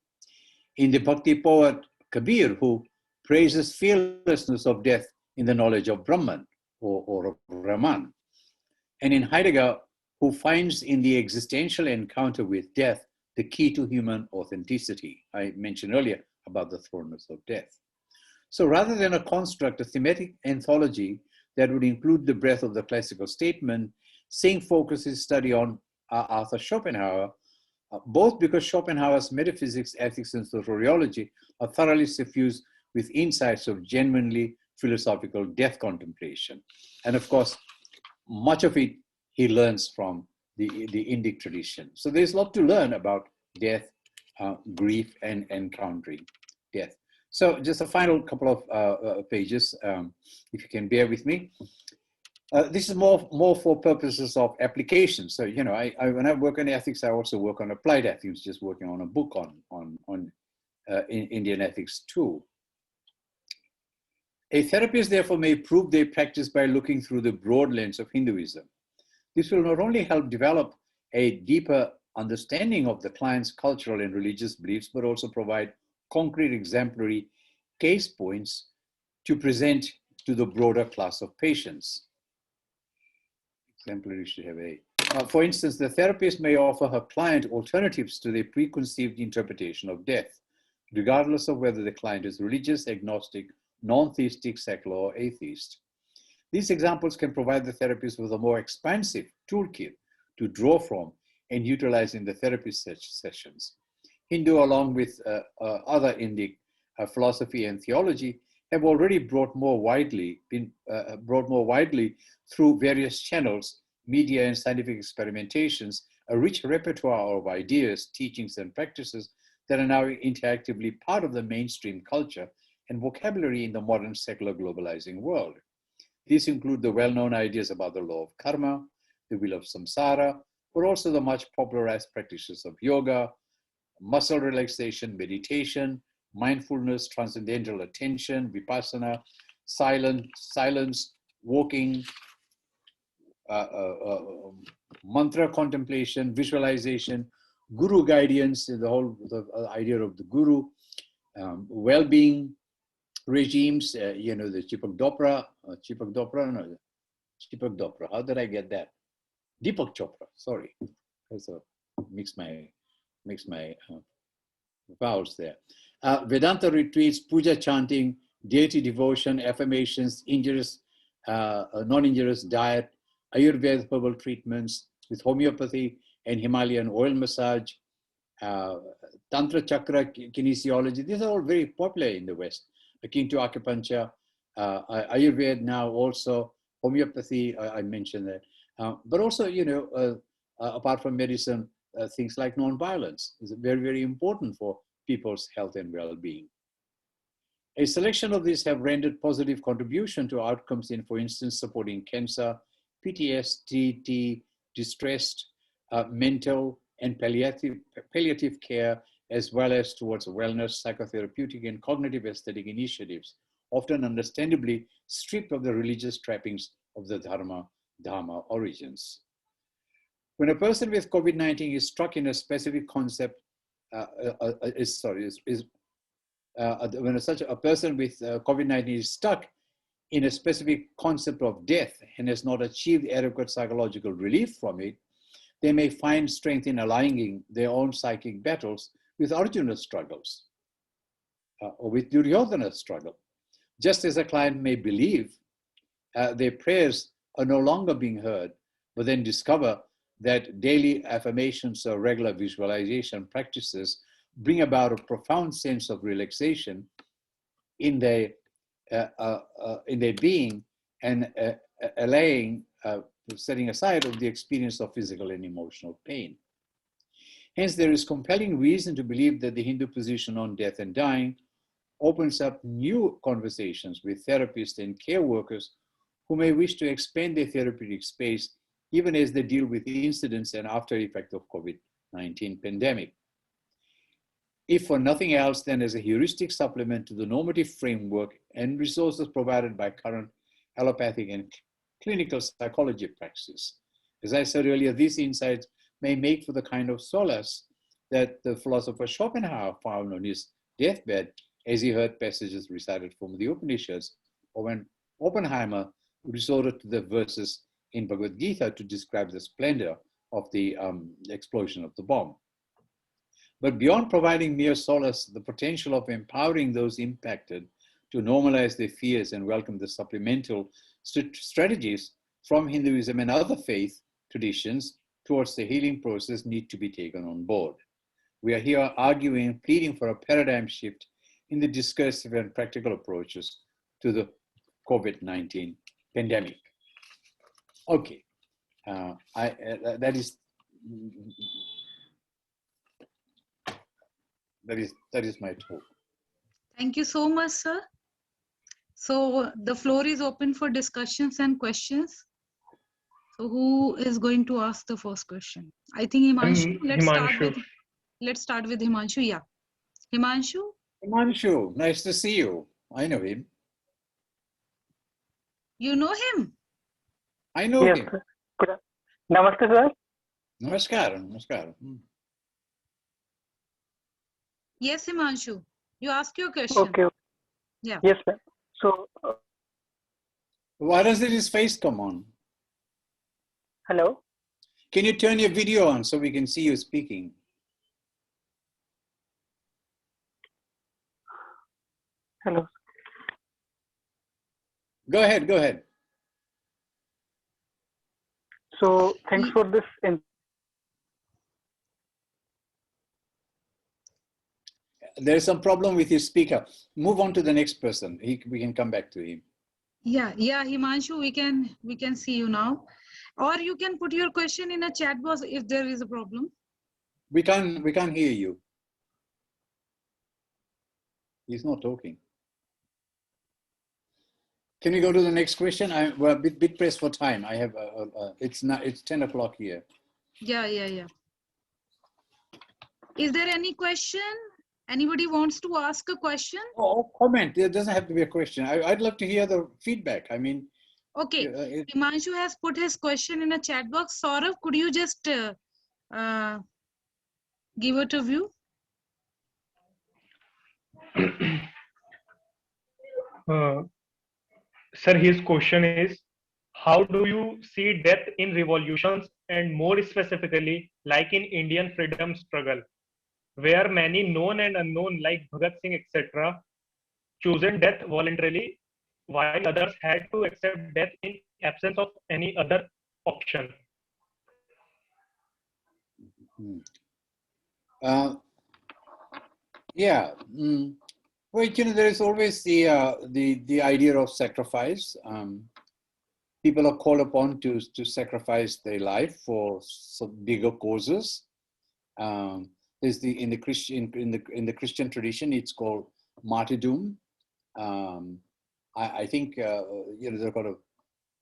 In the Bhakti poet Kabir, who praises fearlessness of death in the knowledge of Brahman or of Brahman. And in Heidegger, who finds in the existential encounter with death the key to human authenticity. I mentioned earlier about the thrones of death. So rather than a construct, a thematic anthology that would include the breadth of the classical statement, Singh focuses study on Arthur Schopenhauer, both because Schopenhauer's metaphysics, ethics, and soteriology are thoroughly suffused with insights of genuinely philosophical death contemplation. And of course, much of it he learns from the Indic tradition. So there's a lot to learn about death, grief, and encountering death. So just a final couple of pages, if you can bear with me. This is more for purposes of application. So, when I work on ethics, I also work on applied ethics, just working on a book on Indian ethics too. A therapist, therefore, may prove their practice by looking through the broad lens of Hinduism. This will not only help develop a deeper understanding of the client's cultural and religious beliefs, but also provide concrete exemplary case points to present to the broader class of patients. Exemplary should have a. For instance, the therapist may offer her client alternatives to their preconceived interpretation of death, regardless of whether the client is religious, agnostic, non-theistic, secular, or atheist. These examples can provide the therapist with a more expansive toolkit to draw from and utilize in the therapy sessions. Hindu, along with other Indic philosophy and theology, have already been brought more widely through various channels, media, and scientific experimentations, a rich repertoire of ideas, teachings, and practices that are now interactively part of the mainstream culture and vocabulary in the modern secular globalizing world. These include the well-known ideas about the law of karma, the wheel of samsara, but also the much popularized practices of yoga, muscle relaxation, meditation, mindfulness, transcendental attention, vipassana, silence, walking, mantra contemplation, visualization, guru guidance, the idea of the guru, well-being regimes, the Chipak Dopra, how did I get that? Deepak Chopra, sorry. So mix my vowels there. Vedanta retreats, puja chanting, deity devotion, affirmations, non-injurious diet, Ayurveda herbal treatments with homeopathy and Himalayan oil massage, Tantra Chakra kinesiology. These are all very popular in the West, akin to acupuncture, Ayurveda now also, homeopathy, I mentioned that. But also, apart from medicine, things like non-violence is very, very important for people's health and well-being. A selection of these have rendered positive contribution to outcomes in, for instance, supporting cancer, PTSD, distressed, mental and palliative care, as well as towards wellness, psychotherapeutic and cognitive aesthetic initiatives, often understandably stripped of the religious trappings of the Dharma origins. When a person with COVID-19 is struck in a specific concept, when such a person with COVID-19 is stuck in a specific concept of death and has not achieved adequate psychological relief from it, they may find strength in aligning their own psychic battles with Arjuna's struggles or with Duryodhana's struggle. Just as a client may believe their prayers are no longer being heard, but then discover that daily affirmations or regular visualization practices bring about a profound sense of relaxation in their being and setting aside of the experience of physical and emotional pain. Hence, there is compelling reason to believe that the Hindu position on death and dying opens up new conversations with therapists and care workers who may wish to expand their therapeutic space even as they deal with the incidents and after effect of COVID-19 pandemic. If for nothing else than as a heuristic supplement to the normative framework and resources provided by current allopathic and clinical psychology practice. As I said earlier, these insights may make for the kind of solace that the philosopher Schopenhauer found on his deathbed as he heard passages recited from the Upanishads, or when Oppenheimer resorted to the verses in Bhagavad Gita to describe the splendor of the explosion of the bomb. But beyond providing mere solace, the potential of empowering those impacted to normalize their fears and welcome the supplemental strategies from Hinduism and other faith traditions towards the healing process need to be taken on board. We are here arguing, pleading for a paradigm shift in the discursive and practical approaches to the COVID-19 pandemic. Okay, that is my talk. Thank you so much, sir. So the floor is open for discussions and questions. So who is going to ask the first question? I think Himanshu. Let's start with Himanshu. Yeah, Himanshu. Himanshu, nice to see you. I know him. You know him? I know him. Good. Namaste, sir. Namaskar. Yes, Himanshu. You ask your question. Okay. Yeah. Yes, sir. So, why doesn't his face come on? hello. Can you turn your video on so we can see you speaking? Hello. Go ahead. So thanks for this. There's some problem with his speaker. Move on to the next person. We can come back to him. Yeah, Himanshu, we can see you now. Or you can put your question in a chat box if there is a problem. We can't hear you. He's not talking. Can we go to the next question? We're a bit pressed for time. I have it's 10 o'clock here. Yeah. Is there any question? Anybody wants to ask a question? Oh, comment. It doesn't have to be a question. I'd love to hear the feedback. I mean, okay. Himanshu has put his question in a chat box. Saurav, could you just give it a view? Sir, his question is, how do you see death in revolutions, and more specifically, like in Indian freedom struggle, where many known and unknown like Bhagat Singh, etc., chosen death voluntarily, while others had to accept death in absence of any other option? Yeah. Well, there is always the idea of sacrifice. People are called upon to sacrifice their life for some bigger causes. There's in the Christian tradition, it's called martyrdom. I think there are kind of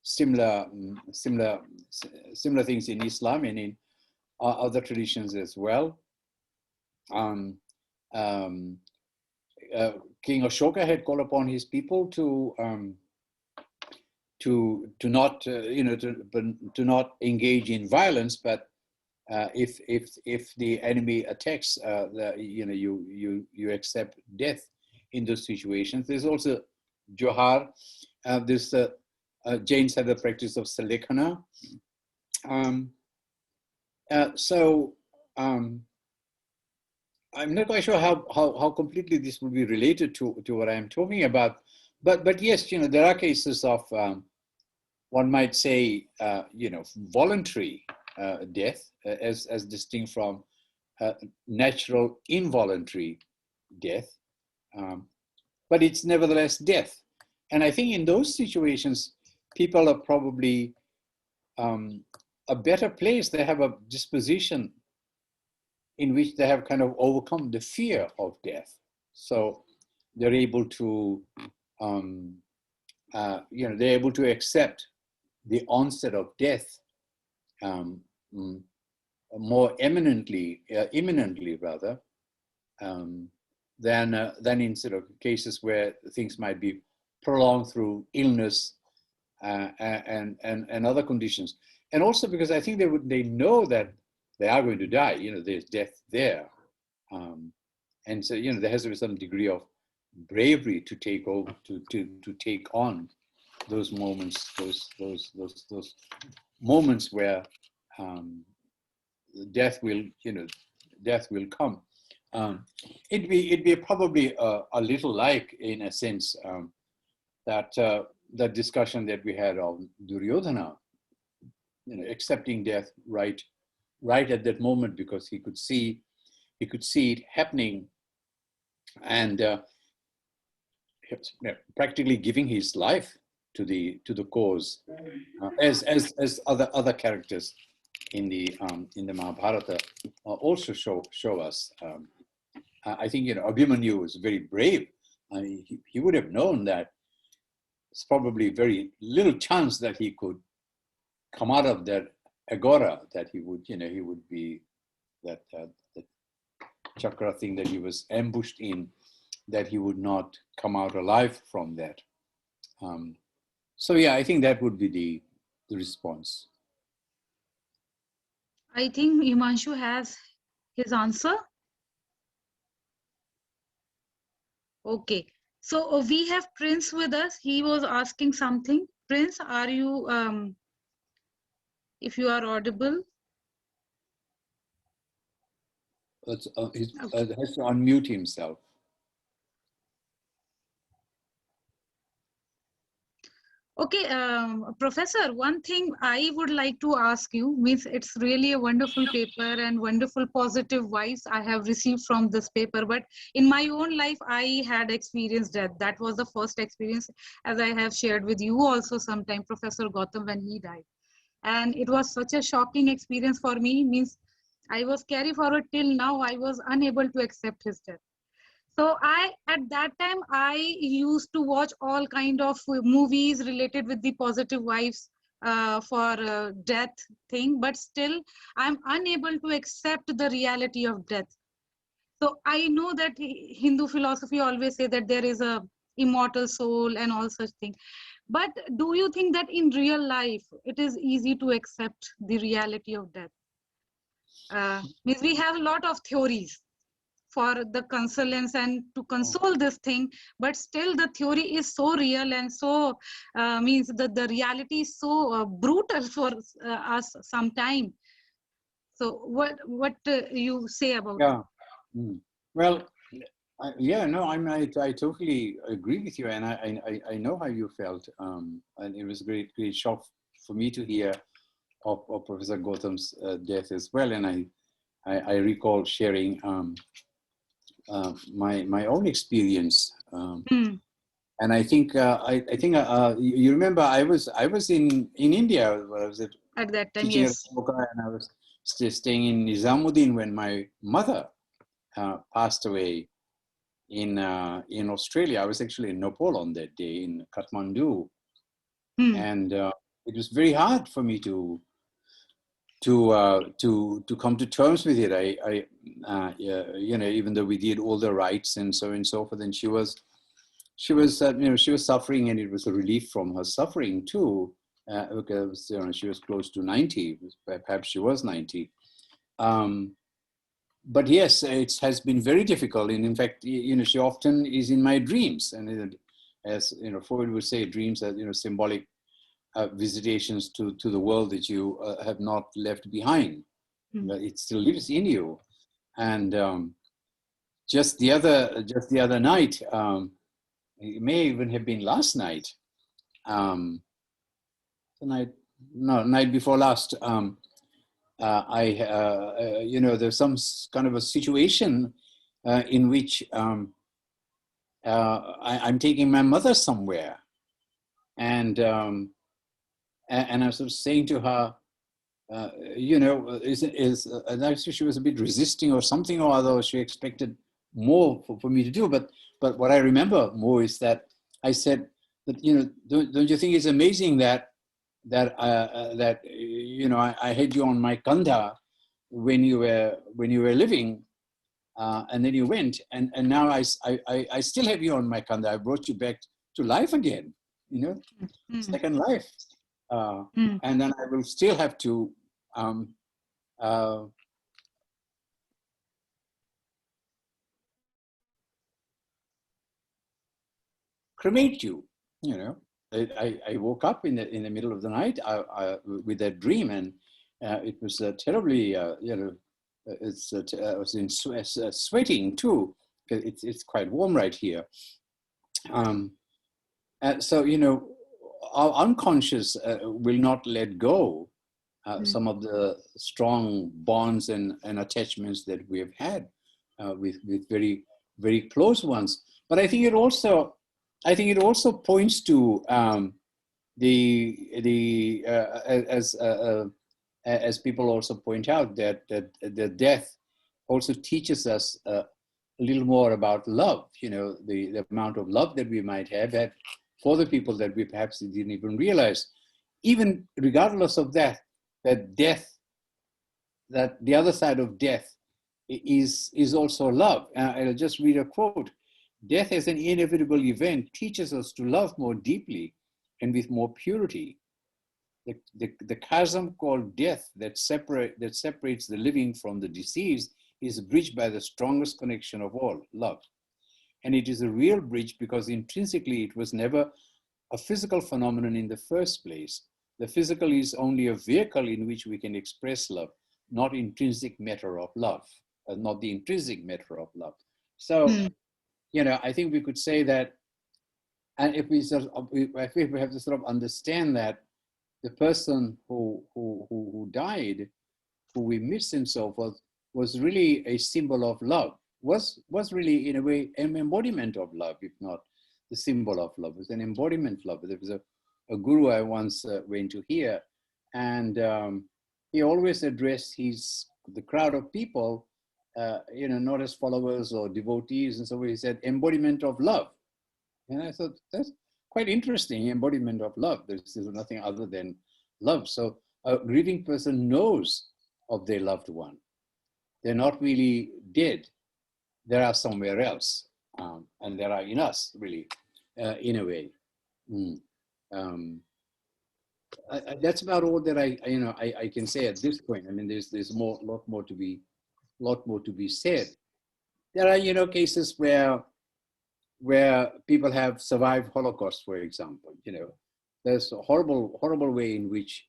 similar things in Islam and in other traditions as well. King Ashoka had called upon his people to not to not engage in violence, but if the enemy attacks, you accept death in those situations. There's also Johar. Jains have the practice of Salekhana. I'm not quite sure how completely this will be related to what I'm talking about, but yes, there are cases of one might say voluntary death as distinct from natural involuntary death, but it's nevertheless death. And I think in those situations, people are probably a better place. They have a disposition in which they have kind of overcome the fear of death. So they're able to, they're able to accept the onset of death more imminently rather, than in sort of cases where things might be prolonged through illness and other conditions. And also because I think they know that they are going to die. There's death there, and so there has to be some degree of bravery to take over, to take on those moments, those moments where death will come. It'd be probably a little like, in a sense, that discussion that we had on Duryodhana, accepting death right at that moment, because he could see it happening, and practically giving his life to the cause, as other characters in the Mahabharata also show us. I think Abhimanyu was very brave. I mean, he would have known that it's probably very little chance that he could come out of that agora, that he would be that chakra thing that he was ambushed in, that he would not come out alive from that. So yeah, I think that would be the response. I think Himanshu has his answer. Okay, so we have Prince with us. He was asking something. Prince, are you, if you are audible? He has to unmute himself. Okay, Professor, one thing I would like to ask you, means it's really a wonderful paper and wonderful positive vibes I have received from this paper, but in my own life, I had experienced death. That was the first experience, as I have shared with you also sometime, Professor Gautam, when he died. And it was such a shocking experience for me, means I was carry forward till now, I was unable to accept his death. So at that time, I used to watch all kind of movies related with the positive vibes for death thing, but still I'm unable to accept the reality of death. So I know that Hindu philosophy always say that there is a immortal soul and all such thing. But do you think that in real life, it is easy to accept the reality of death? Means we have a lot of theories for the consolence and to console this thing, but still the theory is so real and so means that the reality is so brutal for us sometime. So what you say about it? Yeah. Well, yeah, no, I totally agree with you, and I know how you felt, and it was a great shock for me to hear of Professor Gautam's death as well, and I recall sharing my own experience, and I think you remember I was in India. I was At that time, teaching at yes. Yoga, and I was staying in Nizamuddin when my mother passed away in Australia. I was actually in Nepal on that day, in Kathmandu, and it was very hard for me to come to terms with it. You know, even though we did all the rites and so forth, and she was you know, she was suffering, and it was a relief from her suffering too, because you know, she was close to 90, perhaps she was 90. But yes, it has been very difficult, and in fact, you know, she often is in my dreams, and as you know, Freud would say, dreams are, you know, symbolic visitations to the world that you have not left behind. But it still lives in you. And just the other night, it may even have been last night, night before last, you know, there's some kind of a situation in which I'm taking my mother somewhere, and I was sort of saying to her, you know, actually she was a bit resisting or something or other. She expected more for me to do, but what I remember more is that I said that, you know, don't you think it's amazing that you know, I had you on my kanda when you were living, and then you went, and now I still have you on my kanda. I brought you back to life again, you know, second life, and then I will still have to cremate you. You know, I woke up in the middle of the night with that dream, and it was terribly, you know, I was in sweating too, because it's quite warm right here. So, you know, our unconscious will not let go some of the strong bonds and attachments that we have had with very, very close ones. But I think it also points to as people also point out, that the death also teaches us a little more about love. You know, the amount of love that we might have had for the people that we perhaps didn't even realize. Even regardless of that death, that the other side of death is also love. I'll just read a quote. Death as an inevitable event teaches us to love more deeply and with more purity. The chasm called death that separates the living from the deceased is bridged by the strongest connection of all, love. And it is a real bridge because intrinsically it was never a physical phenomenon in the first place. The physical is only a vehicle in which we can express love, not intrinsic matter of love, not the intrinsic matter of love. So, you know, I think we could say that And if we have to sort of understand that the person who died, who we missed and so forth, was really a symbol of love, was really in a way an embodiment of love, if not the symbol of love. It was an embodiment of love. There was a guru I once went to hear, and he always addressed the crowd of people, not as followers or devotees, and so he said embodiment of love. And I thought that's quite interesting, embodiment of love. There's nothing other than love. So a grieving person knows of their loved one. They're not really dead. They are somewhere else. And they are in us, really, in a way. That's about all that I can say at this point. I mean, there's a lot more to be said. There are, cases where people have survived Holocaust, for example. There's a horrible way in which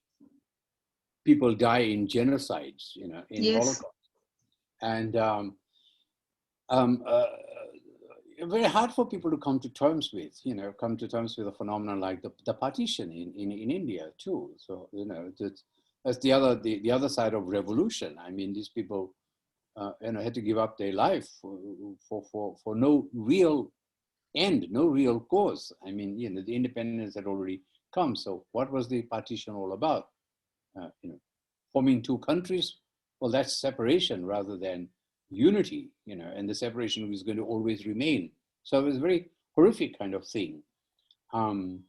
people die in genocides, in Yes. Holocaust. And very hard for people to come to terms with, a phenomenon like the partition in India too. So, that's the other side of revolution. I mean, these people, had to give up their life for no real end, no real cause. I mean, the independence had already come. So what was the partition all about? Forming two countries? Well, that's separation rather than unity, and the separation was going to always remain. So it was a very horrific kind of thing. And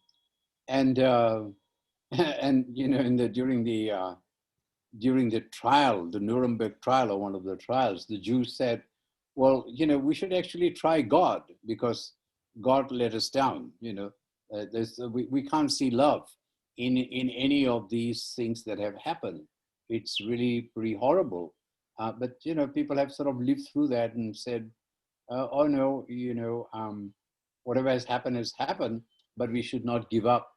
during the trial, the Nuremberg trial, or one of the trials, the Jews said, well, we should actually try God, because God let us down. We can't see love in any of these things that have happened. It's really pretty horrible. But people have sort of lived through that and said, oh no, whatever has happened, but we should not give up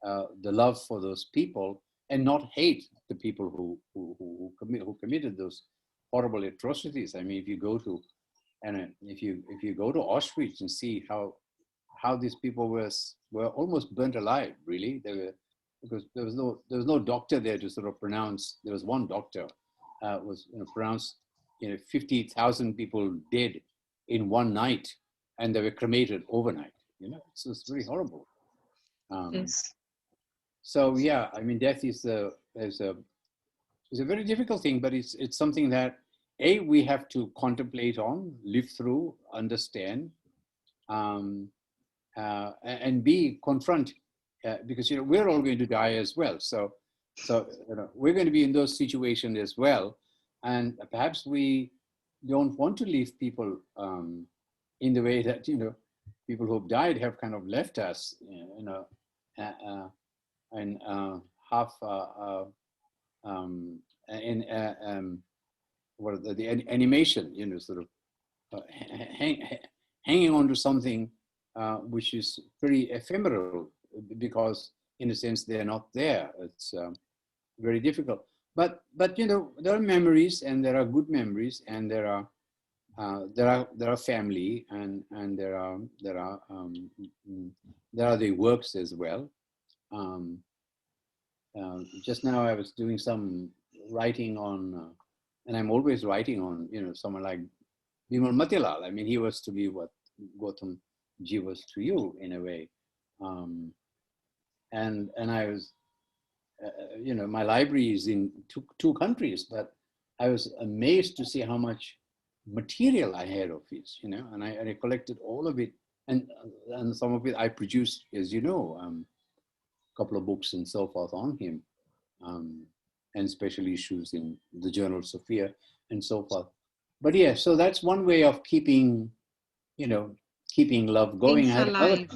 the love for those people and not hate the people who committed those horrible atrocities. I mean, if you go to Auschwitz and see how these people were almost burnt alive, really, because there was no doctor there to sort of pronounce. There was one doctor was pronounced 50,000 people dead in one night, and they were cremated overnight. It's very horrible. Yes. So yeah, I mean, death is a very difficult thing, but it's something that we have to contemplate on, live through, understand, and B, confront, because we're all going to die as well. So we're going to be in those situations as well, and perhaps we don't want to leave people in the way that people who've died have kind of left us, and half the animation, sort of hanging on to something which is very ephemeral, because in a sense they're not there. It's very difficult. But there are memories, and there are good memories, and there are family, and there are the works as well. Just now I was doing some writing on, and I'm always writing on, someone like Bimal Matilal. I mean, he was to be what Gautam Ji was to you, in a way. And I was, my library is in two countries, but I was amazed to see how much material I had of his, and I collected all of it, and some of it I produced, as you know, a couple of books and so forth on him, and special issues in the Journal Sophia and so forth. But yeah, so that's one way of keeping love going. I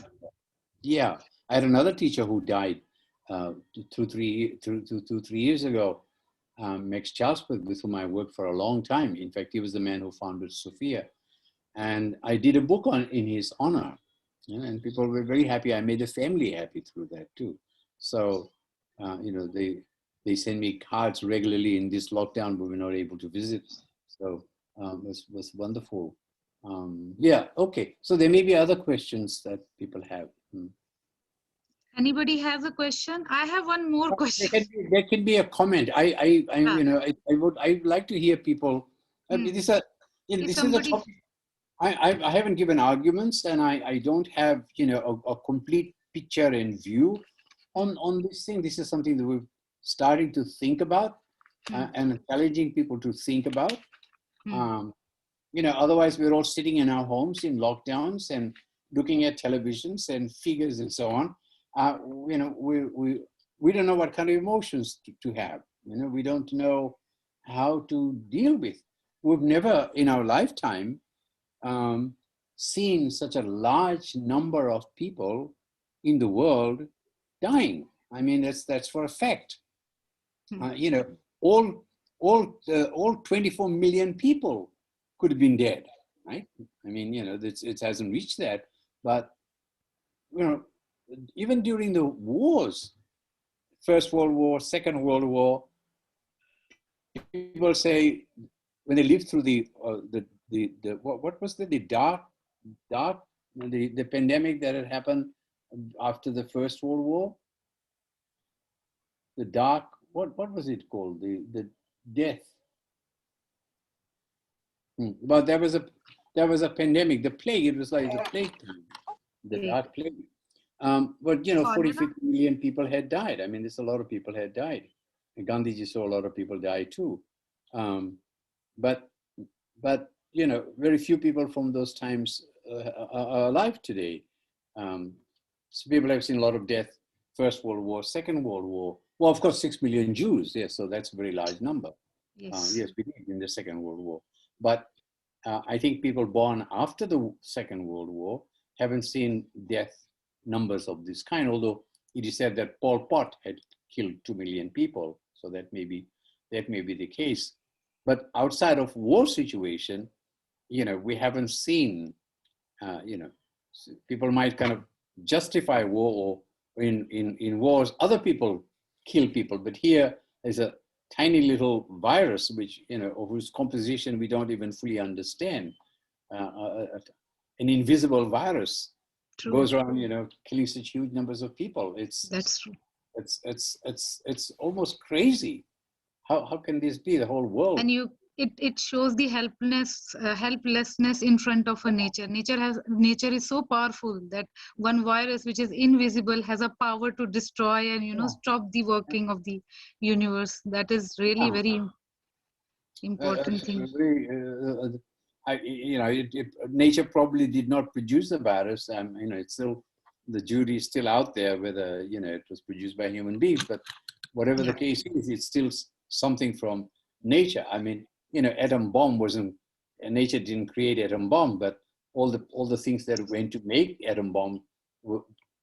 had another teacher who died 2-3 years ago, Max Charlesworth, with whom I worked for a long time. In fact, he was the man who founded Sophia, and I did a book in his honor, and people were very happy. I made the family happy through that too. So, they send me cards regularly in this lockdown, but we're not able to visit. So it was wonderful. Yeah, okay. So there may be other questions that people have. Anybody has a question? I have one more question. There can be a comment. I'd like to hear people. This is a topic. I haven't given arguments, and I don't have a complete picture and view on this thing. This is something that we're starting to think about and challenging people to think about. Otherwise we're all sitting in our homes in lockdowns and looking at televisions and figures and so on. We don't know what kind of emotions to have. We don't know how to deal with. We've never in our lifetime seen such a large number of people in the world dying. I mean, that's for a fact. All 24 million people could have been dead, right? I mean, it hasn't reached that, but even during the wars, First World War, Second World War, people say when they lived through the pandemic that had happened after the First World War, what was it called? The death. But there was a pandemic, the plague. It was like the plague time, the dark plague. But 40-50 million people had died. I mean, there's a lot of people had died. And Gandhiji saw a lot of people die too. But very few people from those times are alive today. So people have seen a lot of death. First World War, Second World War. Well, of course, 6 million Jews. Yes, so that's a very large number. Yes, yes, we did in the Second World War. But I think people born after the Second World War haven't seen death numbers of this kind, although it is said that Pol Pot had killed 2 million people. So that may be the case. But outside of war situation, we haven't seen, people might kind of justify war, or in wars, other people kill people. But here there's a tiny little virus, which, of whose composition we don't even fully understand. An invisible virus goes around, killing such huge numbers of people. That's true. It's almost crazy. How can this be? The whole world. And it shows the helplessness in front of a nature. Nature is so powerful that one virus which is invisible has a power to destroy and stop the working of the universe. That is really very important thing. Nature probably did not produce the virus. It's still, the jury is still out there whether it was produced by human beings. But whatever the case is, it's still something from nature. I mean, atom bomb wasn't, nature didn't create atom bomb, but all the things that went to make atom bomb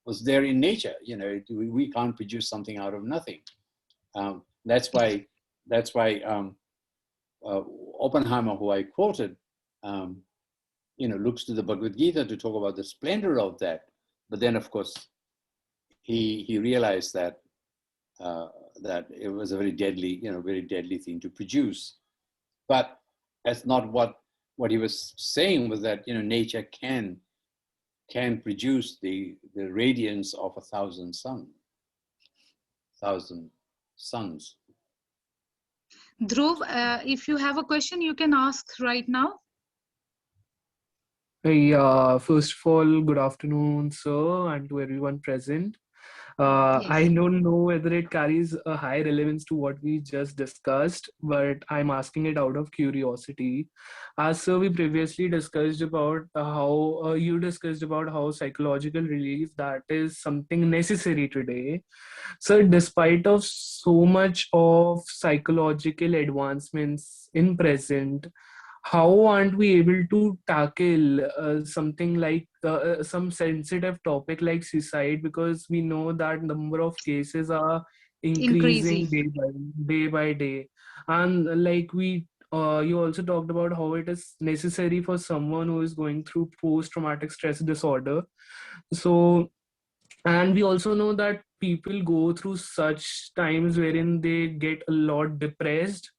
was there in nature. We can't produce something out of nothing. That's why Oppenheimer, who I quoted, looks to the Bhagavad Gita to talk about the splendor of that. But then, of course, he realized that it was a very deadly thing to produce. But that's not what he was saying. Was that nature can produce the radiance of 1,000 suns. Dhruv, if you have a question, you can ask right now. First of all, good afternoon, sir, and to everyone present. I don't know whether it carries a high relevance to what we just discussed, but I'm asking it out of curiosity. As sir, we previously discussed about how you discussed about how psychological relief, that is something necessary today. So despite of so much of psychological advancements in present, how aren't we able to tackle something like some sensitive topic like suicide, because we know that number of cases are increasing day by day. And like you also talked about how it is necessary for someone who is going through post-traumatic stress disorder. So, and we also know that people go through such times wherein they get a lot depressed,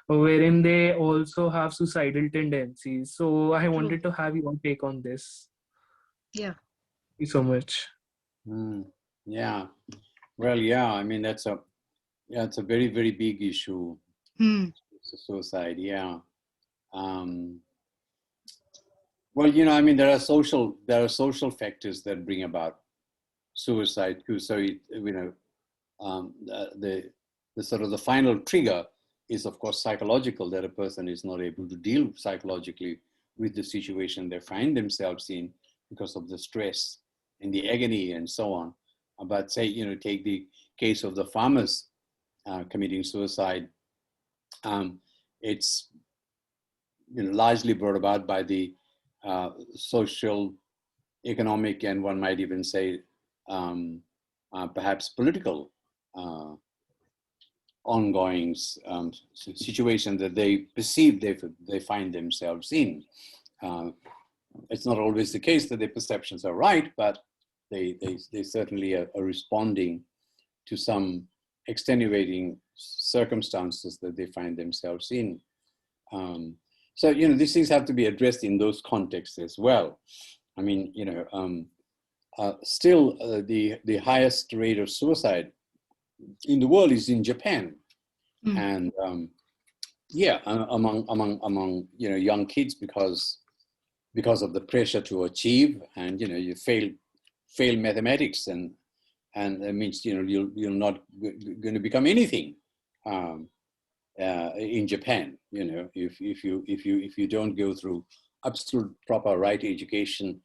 wherein they also have suicidal tendencies. So I wanted to have your take on this. Yeah. Thank you so much. Yeah. Well, yeah. I mean, it's a very, very big issue. Suicide. Yeah. Well, I mean, there are social factors that bring about suicide too. So, the sort of the final trigger is, of course, psychological, that a person is not able to deal psychologically with the situation they find themselves in because of the stress and the agony and so on. But say, take the case of the farmers committing suicide. It's largely brought about by the social, economic, and one might even say perhaps political ongoing situation that they perceive they find themselves in. It's not always the case that their perceptions are right, but they certainly are responding to some extenuating circumstances that they find themselves in. So, these things have to be addressed in those contexts as well. I mean, still the highest rate of suicide in the world is in Japan. And among young kids because of the pressure to achieve, and you fail mathematics, and it means you're not going to become anything in Japan. If you don't go through absolute proper right education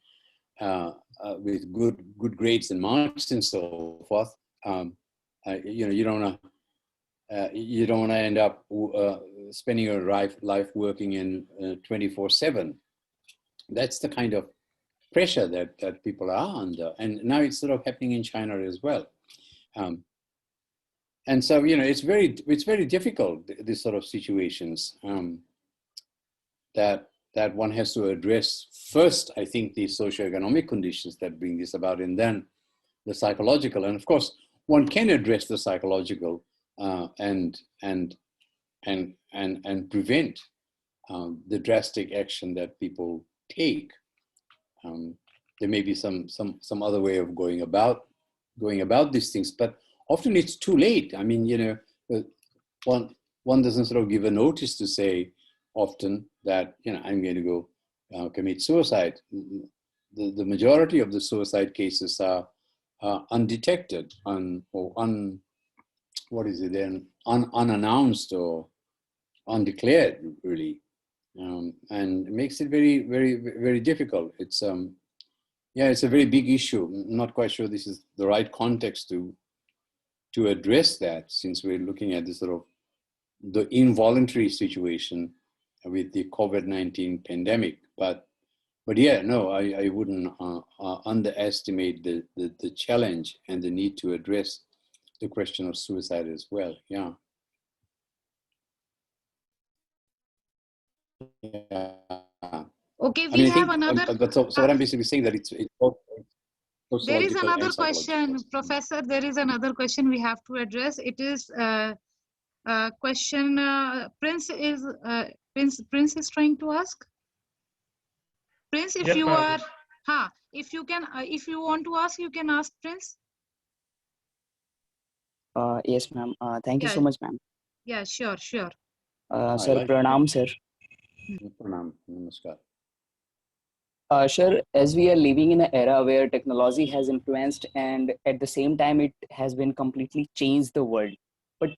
with good grades and marks and so forth, you don't want to end up spending your life working in 24/7. That's the kind of pressure that people are under, and now it's sort of happening in China as well. And so it's very difficult, these sort of situations that one has to address first. I think the socioeconomic conditions that bring this about, and then the psychological. And of course, one can address the psychological and prevent the drastic action that people take. There may be some other way of going about these things, but often it's too late. I mean, one doesn't sort of give a notice to say often that I'm going to go commit suicide. The majority of the suicide cases are undetected, unannounced or undeclared, really, and it makes it very, very, very difficult. It's it's a very big issue. I'm not quite sure this is the right context to address that, since we're looking at this sort of the involuntary situation with the COVID-19 pandemic. But yeah, no, I wouldn't underestimate the challenge and the need to address the question of suicide as well. Yeah. Okay, we have another. So what I'm basically saying that it's both there is sociological another and question, Professor. There is another question we have to address. It is question Prince is trying to ask. Prince, if Yes, you ma'am. are, if you want to ask, you can ask, Prince. Yes, ma'am. Thank you so much, ma'am. Yeah, sure. Sir, pranam, sir. Pranam, namaskar. Sir, as we are living in an era where technology has influenced and at the same time it has been completely changed the world, but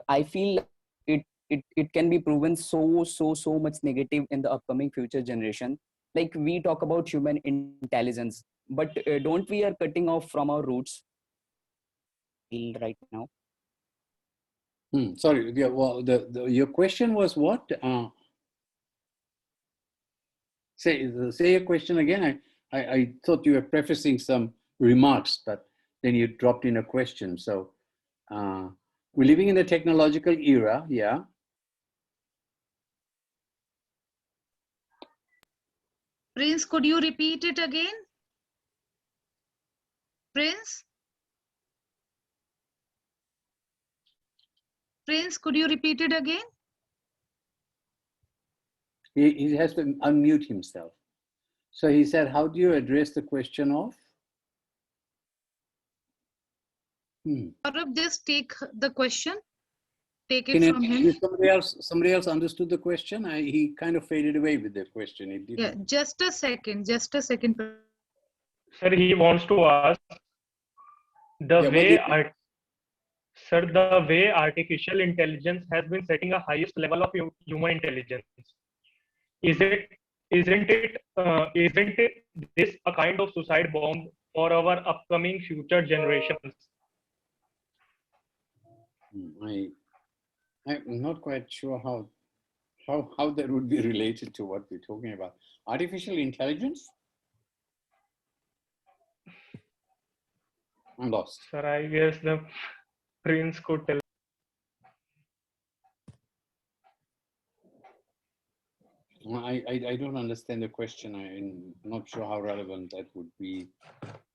I feel it can be proven so much negative in the upcoming future generation. Like, we talk about human intelligence, but don't we are cutting off from our roots right now? Sorry, well, your question was what? Say your question again. I thought you were prefacing some remarks, but then you dropped in a question. So we're living in a technological era, yeah. Prince, could you repeat it again? Prince? Prince, could you repeat it again? He has to unmute himself. So he said, how do you address the question of? Saurabh, just take the question. Take it Can from him. somebody else understood the question? He kind of faded away with the question. It didn't. Yeah, just a second. Just a second. Sir, he wants to ask the Yeah, way sir, the way artificial intelligence has been setting a highest level of human intelligence. Is it, isn't it this a kind of suicide bomb for our upcoming future generations? I'm not quite sure how that would be related to what we're talking about. Artificial intelligence? I'm lost. Sir, I guess the prince could tell. I don't understand the question. I'm not sure how relevant that would be.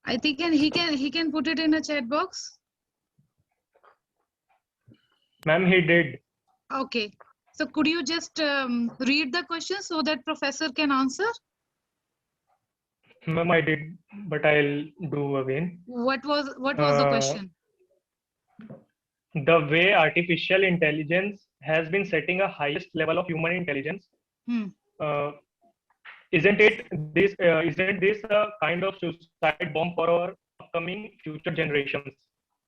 I think he can put it in a chat box. Ma'am, he did. Okay. So could you just read the question so that professor can answer? Ma'am, I did, but I'll do again. What was the question? The way artificial intelligence has been setting a highest level of human intelligence. Isn't this a kind of suicide bomb for our upcoming future generations?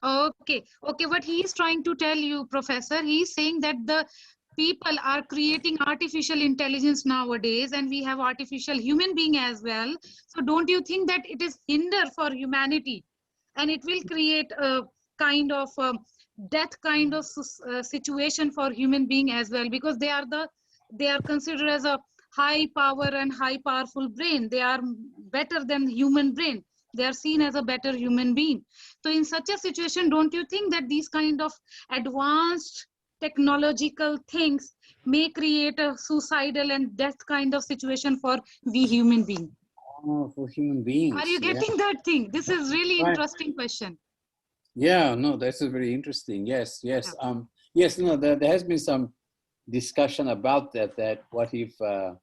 Okay. What he is trying to tell you, professor, he is saying that the people are creating artificial intelligence nowadays, and we have artificial human being as well. So don't you think that it is hinder for humanity, and it will create a kind of death kind of situation for human being as well, because they are considered as a high power and high powerful brain. They are better than human brain. They are seen as a better human being. So in such a situation, don't you think that these kind of advanced technological things may create a suicidal and death kind of situation for we human beings? Oh, for human beings. Are you getting that thing? This is really interesting question. Yeah, no, that's a very interesting. Yes. Yes, no, there has been some discussion about that what if the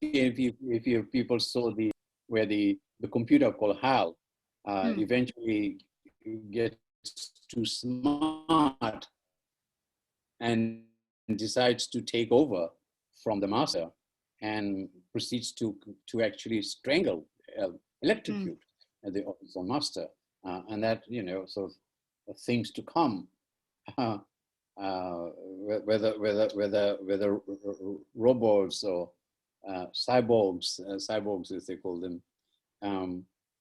if people saw where the computer called HAL eventually gets too smart and decides to take over from the master and proceeds to actually strangle, electrocute the officer master, and that, you know, sort of things to come, whether robots or cyborgs as they call them,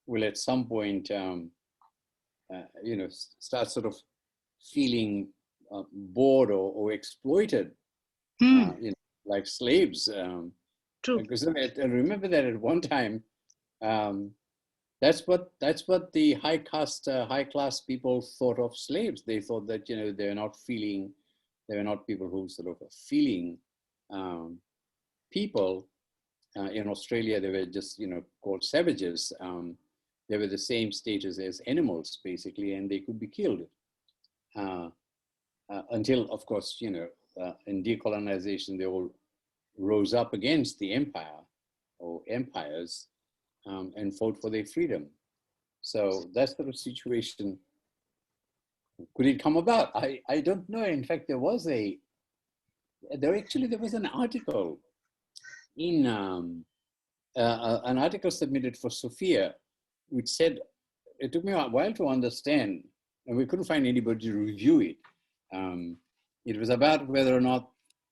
will at some point, you know, start sort of feeling bored or exploited, you know, like slaves. True. Because I remember that at one time, that's what the high class people thought of slaves. They thought that, you know, they were not people who sort of feeling people. In Australia, they were just, you know, called savages. They were the same status as animals, basically, and they could be killed. Until, of course, you know, in decolonization, they all rose up against the empire or empires and fought for their freedom. So that sort of situation, could it come about? I don't know. In fact, there was an article in an article submitted for Sophia, which said, it took me a while to understand, and we couldn't find anybody to review it. It was about whether or not,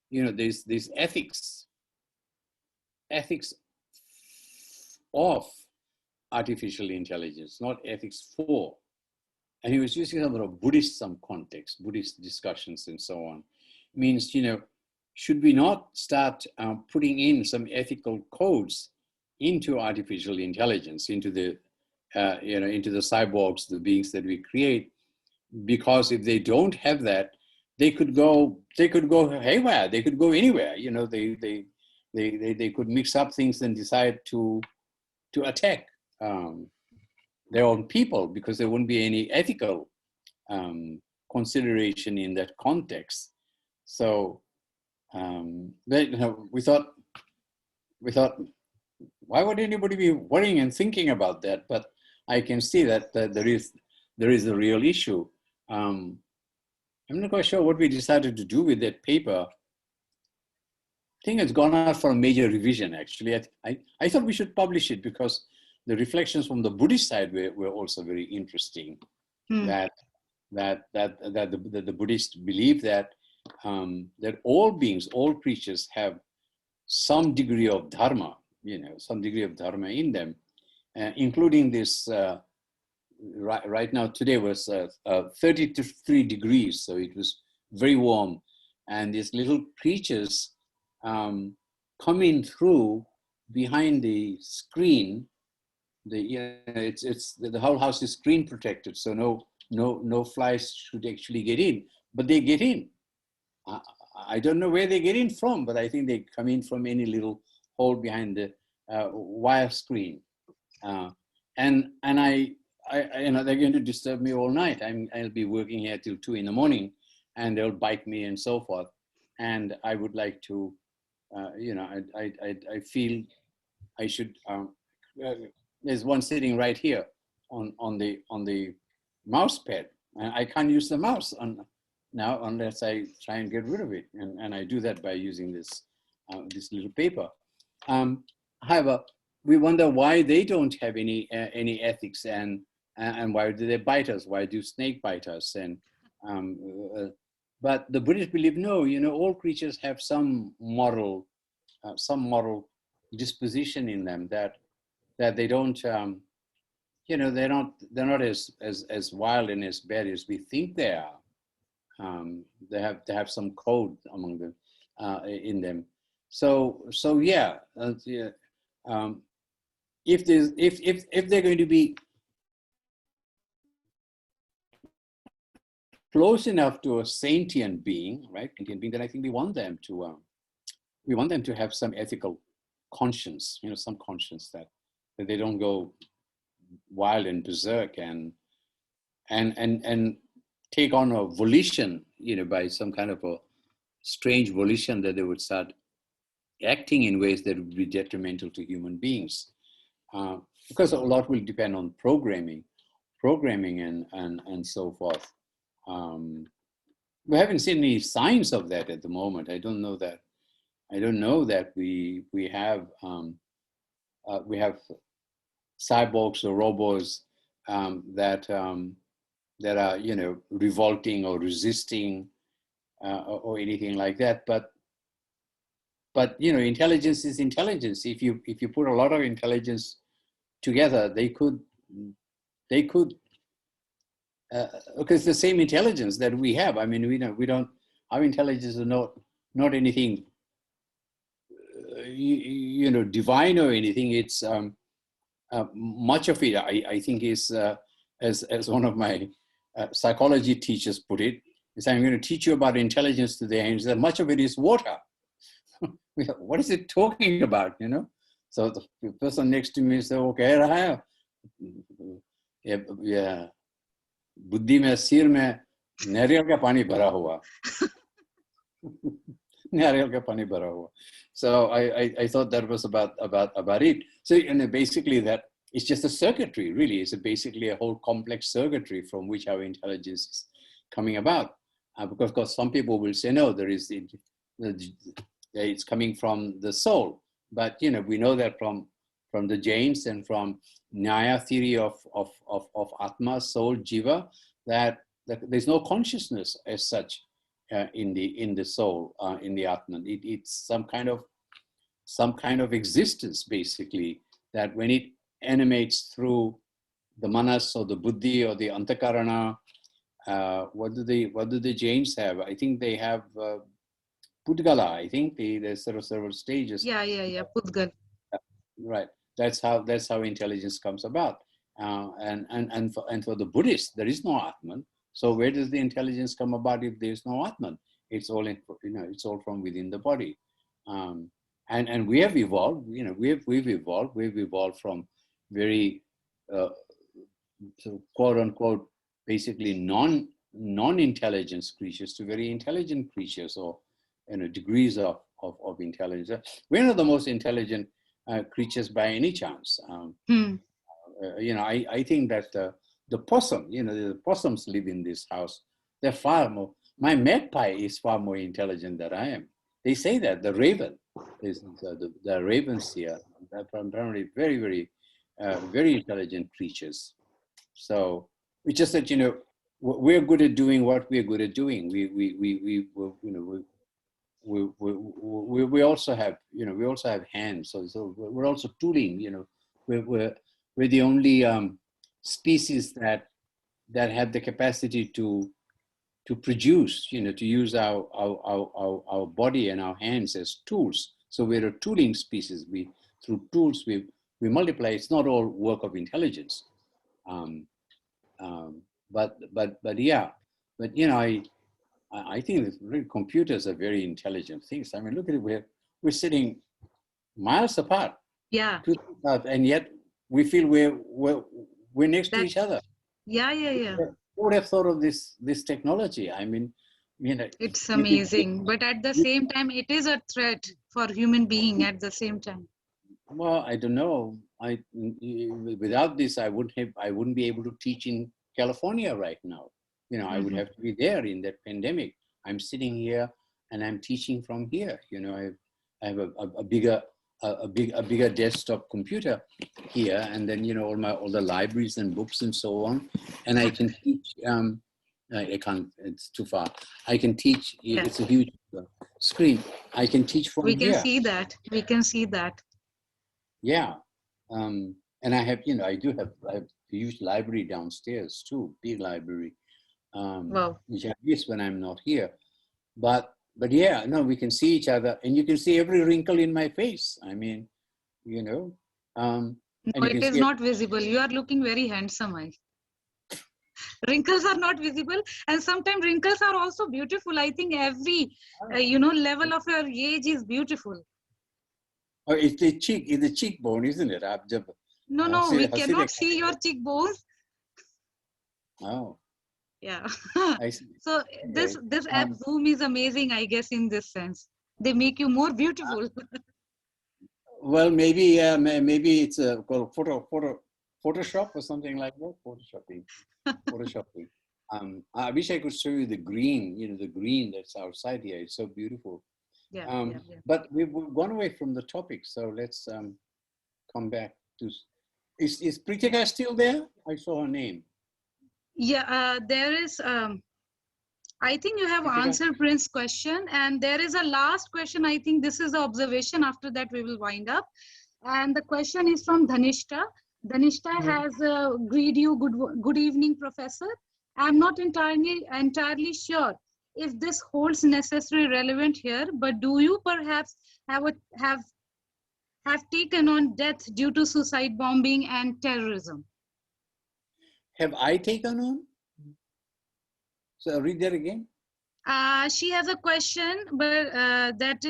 you know, there's ethics of artificial intelligence, not ethics for. And he was using some context, Buddhist discussions and so on. Means, you know, should we not start putting in some ethical codes into artificial intelligence, into the, you know, into the cyborgs, the beings that we create? Because if they don't have that, they could go haywire. They could go anywhere. You know, they could mix up things and decide to attack their own people, because there wouldn't be any ethical consideration in that context. So, you know, we thought we thought, why would anybody be worrying and thinking about that? But I can see that there is a real issue. I'm not quite sure what we decided to do with that paper. I think it's gone out for a major revision, actually. I thought we should publish it because the reflections from the Buddhist side were also very interesting. That the Buddhists believe that all beings, all creatures have some degree of dharma, some degree of dharma in them, including this. Right now, today was 33 degrees, so it was very warm, and these little creatures coming through behind the screen. The whole house is screen protected, so no flies should actually get in, but they get in. I don't know where they get in from, but I think they come in from any little hole behind the wire screen, and they're going to disturb me all night. I'll be working here till 2 in the morning, and they'll bite me and so forth. And I would like to, I feel I should. There's one sitting right here on the mouse pad. I can't use the mouse now unless I try and get rid of it, and I do that by using this little paper. However, we wonder why they don't have any ethics, and why do they bite us? Why do snake bite us? And but the Buddhists believe no. All creatures have some moral disposition in them that they don't. They're not as wild and as bad as we think they are. They have some code among them in them. So yeah. If they're going to be close enough to a sentient being, right? Sentient being, then I think we want them to have some ethical conscience, some conscience that they don't go wild and berserk and take on a volition, by some kind of a strange volition that they would start acting in ways that would be detrimental to human beings. Because a lot will depend on programming and so forth. We haven't seen any signs of that at the moment. I don't know that we have cyborgs or robots that are revolting or resisting or anything like that. But intelligence is intelligence. If you put a lot of intelligence together, they could because the same intelligence that we have. I mean, we don't. Our intelligence is not anything divine or anything. It's much of it. I think is as one of my psychology teachers put it, is I'm going to teach you about intelligence today, and he said much of it is water. What is it talking about? So the person next to me said, "Okay, yeah, बुद्धि में सिर में नारियल का पानी भरा हुआ नारियल का पानी भरा हुआ." So I thought that was about it. So basically that it's just a circuitry, really. It's basically a whole complex circuitry from which our intelligence is coming about. Because of course some people will say no, it's coming from the soul. But we know that from the Jains and from Nyaya theory of Atma, soul, Jiva, that there's no consciousness as such in the soul, in the Atman. It's some kind of existence, basically, that when it animates through the manas or the buddhi or the antakarana, what do the Jains have? I think they have Pudgala. I think there's several stages. Yeah, Pudgal. Right. That's how intelligence comes about. And for the Buddhists, there is no Atman. So where does the intelligence come about if there is no Atman? It's all it's all from within the body. And we have evolved. We've evolved from very quote unquote basically non-intelligent creatures to very intelligent creatures, or degrees of of intelligence. We're not the most intelligent creatures by any chance. I think that the possum, the possums live in this house. They're far more. My magpie is far more intelligent than I am. They say that the raven is the ravens here. They're apparently very, very, very intelligent creatures. So it's just that we're good at doing what we're good at doing. We also have hands. So we're also tooling. We're the only species that have the capacity to produce, to use our body and our hands as tools. So we're a tooling species. Through tools we multiply. It's not all work of intelligence. I think that computers are very intelligent things. I mean, look at it. We're sitting miles apart. Yeah. And yet we feel we're next to each other. Yeah. Who would have thought of this technology? I mean, it's amazing, but at the same time, it is a threat for human being at the same time. Well, I don't know. Without this, I wouldn't be able to teach in California right now. I would have to be there in that pandemic. I'm sitting here and I'm teaching from here. I have a bigger desktop computer here, and then all the libraries and books and so on, and I can teach. I can't. It's too far. I can teach. Yeah. It's a huge screen. I can teach from here. We can see that. We can see that. Yeah, and I have. I have a huge library downstairs too. Big library. Wow. Which I use when I'm not here, but yeah, no, we can see each other, and you can see every wrinkle in my face. I mean, no, it is not visible. You are looking very handsome. Wrinkles are not visible, and sometimes wrinkles are also beautiful. I think every level of your age is beautiful. Oh, it's the cheekbone, isn't it? No, we cannot see your cheekbones. Oh. Yeah. So this app Zoom is amazing, I guess, in this sense. They make you more beautiful. Well, maybe it's called Photoshop or something like that. Photoshopping. I wish I could show you the green. The green that's outside here. It's so beautiful. Yeah. But we've gone away from the topic, so let's come back to. Is Pritika still there? I saw her name. Yeah, there is, I think you have answered Prince's question, and there is a last question. I think this is the observation. After that, we will wind up. And the question is from Dhanishta. Dhanishta has greeted you, good evening, Professor. I'm not entirely sure if this holds necessary relevant here, but do you perhaps have taken on death due to suicide bombing and terrorism? Have I taken on? So read that again. She has a question, but that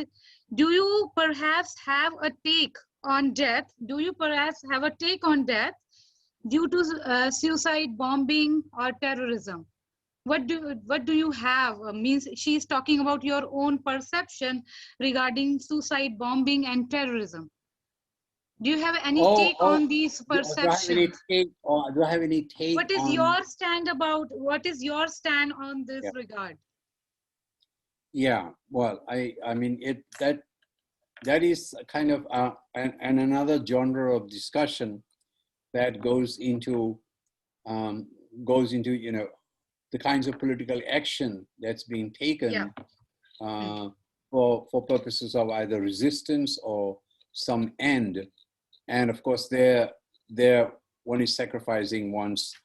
do you perhaps have a take on death? Do you perhaps have a take on death due to suicide bombing or terrorism? What do you have? Means she's talking about your own perception regarding suicide bombing and terrorism. Do you have any take on these perceptions? Do I have any take? What is your stand about? What is your stand on this regard? Yeah, well, I mean that is kind of another genre of discussion that goes into the kinds of political action that's being taken for purposes of either resistance or some end. And of course, there one is sacrificing one's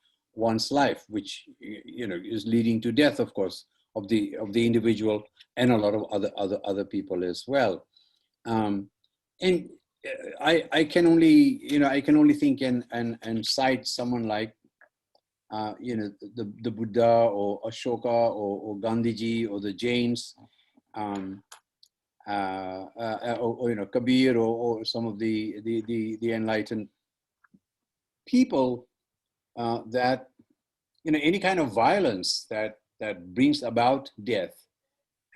life, which is leading to death, of course, of the individual and a lot of other people as well. And I can only think and cite someone like the Buddha or Ashoka or Gandhiji or the Jains. Or Kabir or some of the enlightened people that any kind of violence that brings about death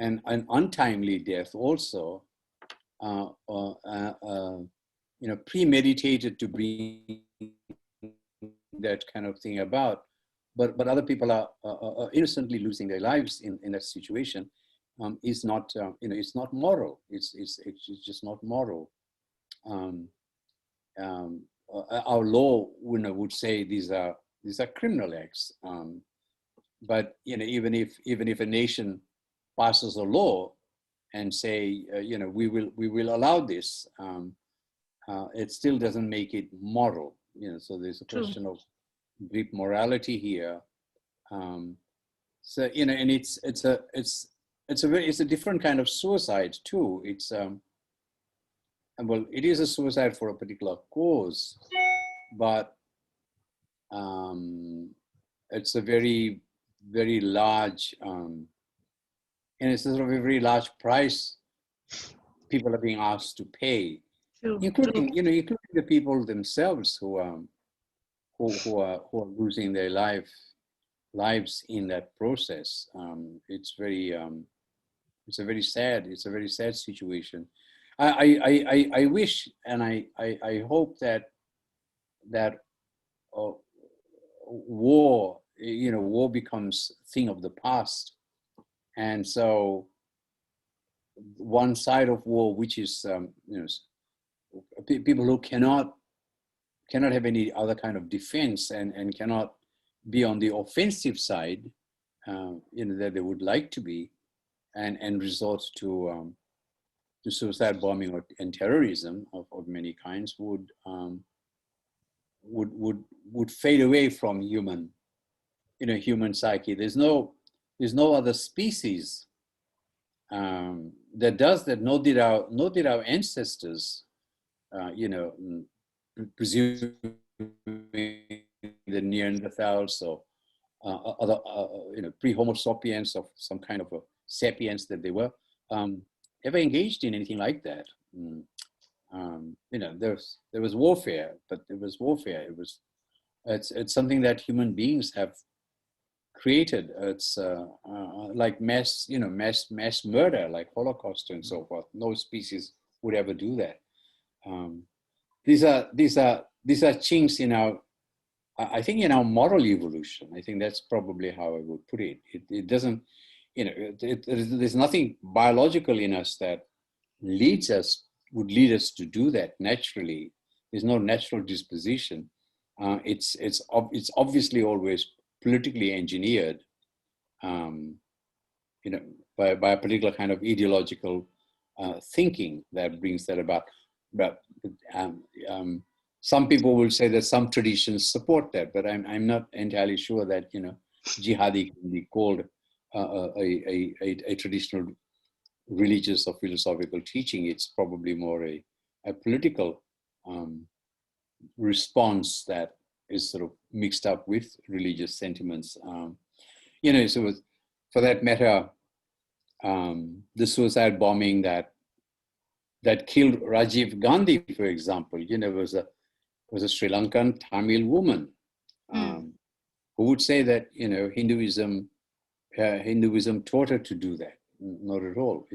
and an untimely death also premeditated to bring that kind of thing about, but other people are innocently losing their lives in that situation, is not, it's not moral. It's just not moral. Our law would say these are criminal acts. But even if a nation passes a law and say we will allow this, it still doesn't make it moral. So there's a question of deep morality here. So and it's a different kind of suicide too. It's well, it is a suicide for a particular cause, but it's a very, very large, and it's sort of a very large price people are being asked to pay, including the people themselves who are losing their lives in that process. It's a very sad situation. I wish and I hope that war becomes a thing of the past, and so one side of war, which is people who cannot have any other kind of defense and cannot be on the offensive side, that they would like to be, and resort to suicide bombing and terrorism of many kinds would fade away from human psyche. There's no other species that does that. Nor did our ancestors, presuming the Neanderthals or other pre-Homo sapiens of some kind of a sapiens that they were, ever engaged in anything like that. There was warfare, but it was warfare. It's something that human beings have created. It's like mass murder, like Holocaust and so forth. No species would ever do that. These are chinks in our, I think, in our moral evolution. I think that's probably how I would put it. It doesn't, there's nothing biological in us that would lead us to do that naturally. There's no natural disposition. It's obviously always politically engineered, by a particular kind of ideological thinking that brings that about. But some people will say that some traditions support that, but I'm not entirely sure that jihadi can be called a traditional religious or philosophical teaching. It's probably more a political response that is sort of mixed up with religious sentiments. So for that matter, the suicide bombing that killed Rajiv Gandhi, for example, was a Sri Lankan Tamil woman who would say that Hinduism taught her to do that. Not at all.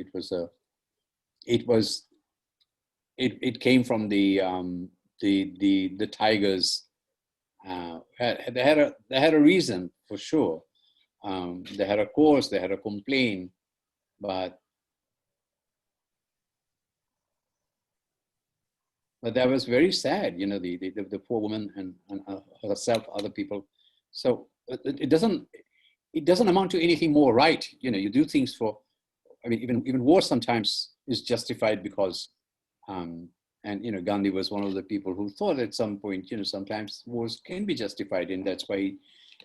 It came from the tigers. They had a reason for sure. They had a cause. They had a complaint, but that was very sad. The poor woman and herself, other people. So it doesn't amount to anything more right. You do things for. I mean, even war sometimes is justified because, and Gandhi was one of the people who thought at some point, sometimes wars can be justified, and that's why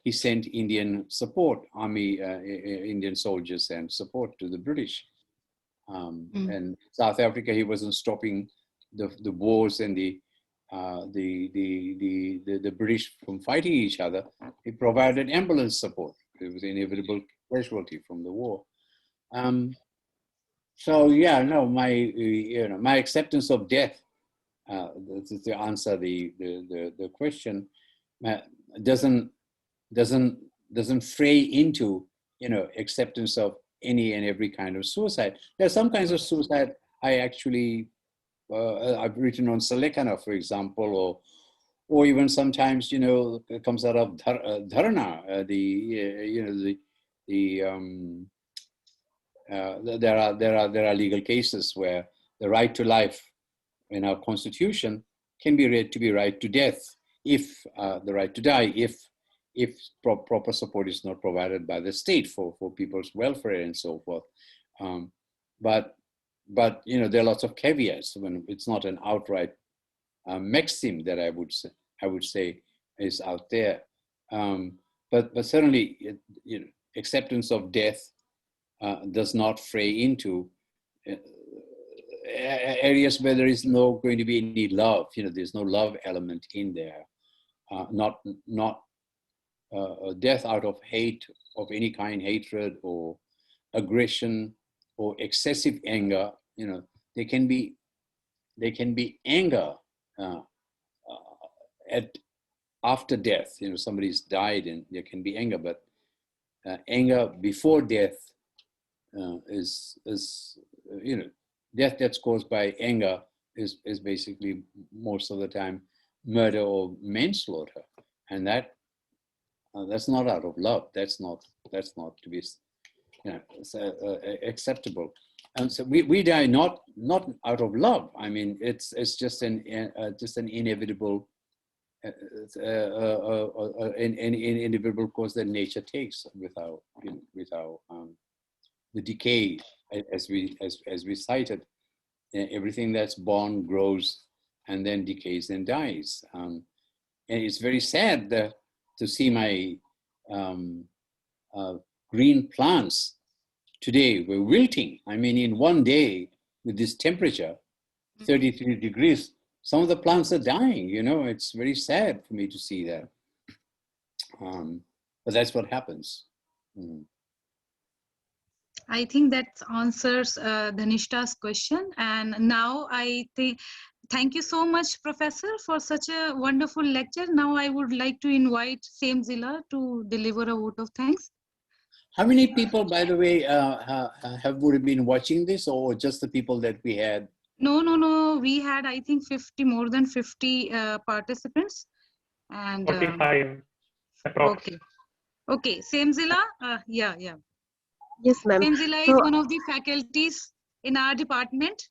he sent Indian support, Indian soldiers and support to the British. And South Africa, he wasn't stopping the Boers and the British from fighting each other. He provided ambulance support. It was inevitable casualty from the war. So yeah, no, my acceptance of death, to answer the question, doesn't fray into acceptance of any and every kind of suicide. There are some kinds of suicide I actually, I've written on Salekana, for example, or even sometimes, you know, it comes out of dharana, there are legal cases where the right to life in our constitution can be read to be right to death, if the right to die, if proper support is not provided by the state for people's welfare and so forth. But you know, there are lots of caveats when it's not an outright maxim that I would say is out there. But certainly, you know, acceptance of death does not fray into areas where there is no going to be any love. You know, there's no love element in there. Not death out of hate of any kind, hatred or aggression or excessive anger. You know, there can be anger at after death. You know, somebody's died and there can be anger, but anger before death is you know, death that's caused by anger is basically most of the time murder or manslaughter, and that's not out of love. That's not to be, you know, acceptable. And so we die not out of love. I mean, it's just an inevitable inevitable course that nature takes with our, you know, with our the decay, as we cited. Everything that's born grows and then decays and dies. And it's very sad to see my green plants today were wilting. I mean, in one day with this temperature, 33 degrees, some of the plants are dying. You know, it's very sad for me to see that. But that's what happens. I think that answers Dhanishta's question. And now I think, thank you so much, Professor, for such a wonderful lecture. Now I would like to invite Same Zilla to deliver a vote of thanks. How many people, by the way, would have been watching this, or just the people that we had? No. We had, I think, more than 50 participants. And 45 approx. Okay. Same Zilla? Yeah. Yes, ma'am. Same Zilla is one of the faculties in our department.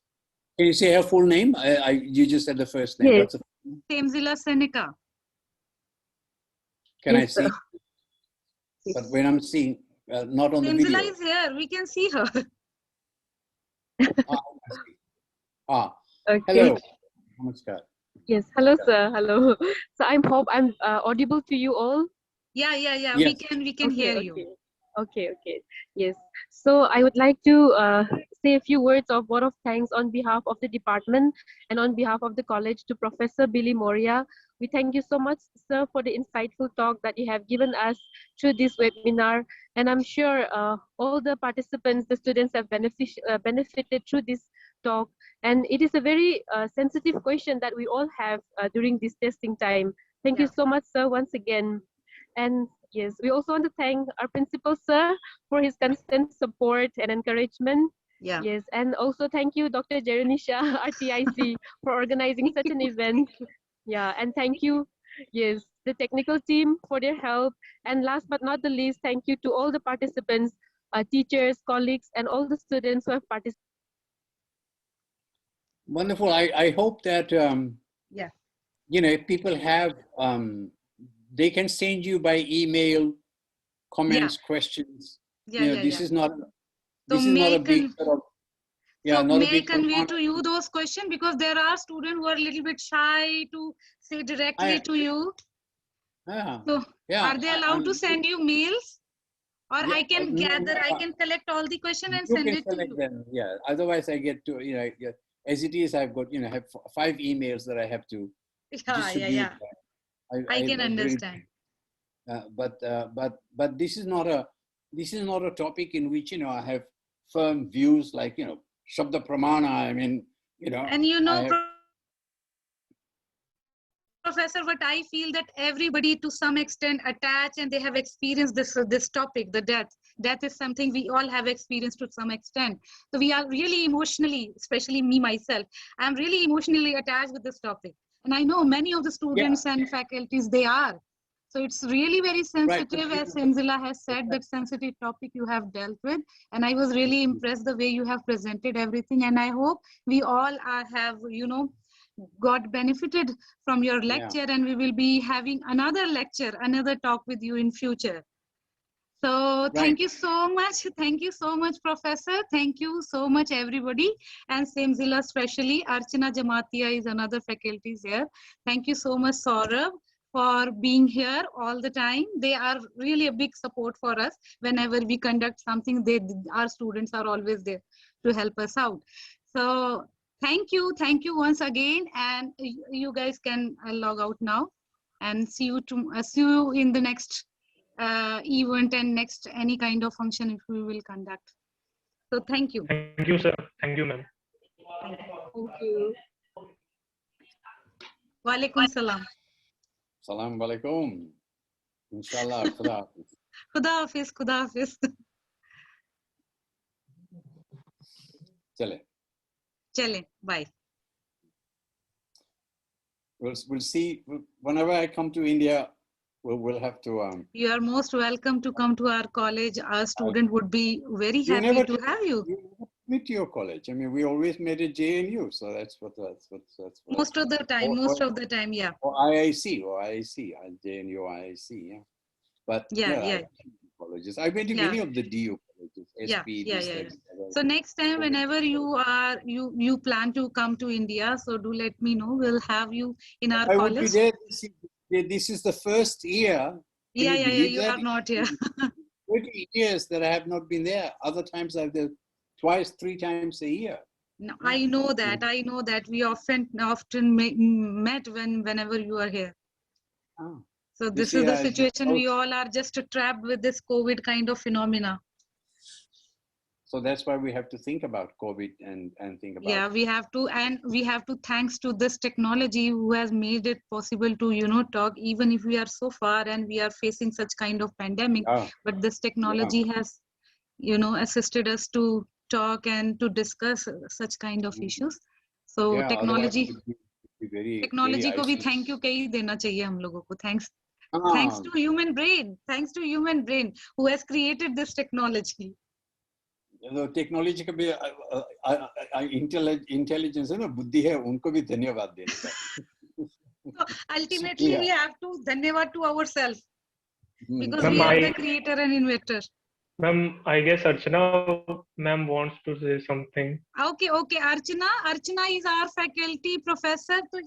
Can you say her full name? You just said the first name. Yes. Same Zilla Seneca. Can Yes, I see? But when I'm seeing, not on the Same video. Zilla is here. We can see her. Okay. Hello. Namaskar. Yes. Hello, sir. Hello. So I hope I'm audible to you all. Yeah. Yes. We can hear you. Okay. Yes. So I would like to say a few words of word of thanks on behalf of the department and on behalf of the college to Professor Bilimoria. We thank you so much, sir, for the insightful talk that you have given us through this webinar. And I'm sure all the participants, the students have benefited through this talk. And it is a very sensitive question that we all have during this testing time. Thank you so much, sir, once again. And yes, we also want to thank our principal, sir, for his constant support and encouragement. Yeah. Yes, and also thank you, Dr. Jeronisha, RTIC, for organizing such an event. Yeah, and thank you, yes, the technical team for their help. And last but not the least, thank you to all the participants, teachers, colleagues, and all the students who have participated. Wonderful. I hope that, you know, if people have, they can send you by email comments, questions. This is not a big sort of, may I convey to you those questions, because there are students who are a little bit shy to say directly to you. So are they allowed to send you mails, or I can I can collect all the questions and send it to you? Them. Yeah. Otherwise, I get to, you know, as it is, I've got, you know, have 5 emails that I have to distribute. Yeah. I can understand. But this is not a topic in which, you know, I have firm views like, you know, Shabda Pramana. I mean, you know. And you know, Professor, what I feel that everybody to some extent attach, and they have experienced this topic, the death. death is something we all have experienced to some extent. So we are really emotionally, especially me myself, I'm really emotionally attached with this topic. And I know many of the students and faculties, they are. So it's really very sensitive, as Simzilla has said, that sensitive topic you have dealt with. And I was really impressed the way you have presented everything. And I hope we all have, got benefited from your lecture, and we will be having another lecture, another talk with you in future. So thank you so much. Thank you so much, Professor. Thank you so much, everybody. And Simzilla especially, Archana Jamatia is another faculty here. Thank you so much, Saurabh, for being here all the time. They are really a big support for us. Whenever we conduct something, our students are always there to help us out. So thank you once again, and you guys can log out now, and see you in the next event and next any kind of function if we will conduct. So thank you. Thank you, sir. Thank you, ma'am. Thank you. Walaikum salam. Salam alaikum. Inshallah. Khuda Hafiz. Khuda Hafiz. Khuda Hafiz. Chale. Chale. Bye. We'll see. Whenever I come to India, we'll have to. You are most welcome to come to our college. Our student would be very happy to have you. You meet to your college. I mean, we always met at JNU, so that's what. Most of the time. Most of the time, yeah. Or IIC, JNU IIC, yeah. But yeah. Colleges. I've been to many of the DU colleges. SP, yeah. So next time, whenever you plan to come to India, so do let me know. We'll have you in our college. I would be there. This is the first year. Yeah. You are not here. 30 years that I have not been there. Other times I've been twice, 3 times a year. No, I know that. We often met whenever you are here. Oh. So this is the situation. We all are just trapped with this COVID kind of phenomena. So that's why we have to think about COVID and think about. Yeah, we have to, thanks to this technology who has made it possible to, talk, even if we are so far and we are facing such kind of pandemic, but this technology has, assisted us to talk and to discuss such kind of issues. So technology को भी thank you कही देना चाहिए हम लोगों को. Thanks to human brain who has created this technology. The technology का भी intelligence है ना, बुद्धि है, उनको भी धन्यवाद देना चाहिए. So ultimately we have to धन्यवाद to ourselves because we are the creator and inventor. Ma'am, I guess Archana ma'am wants to say something. Okay. Archana is our faculty professor. So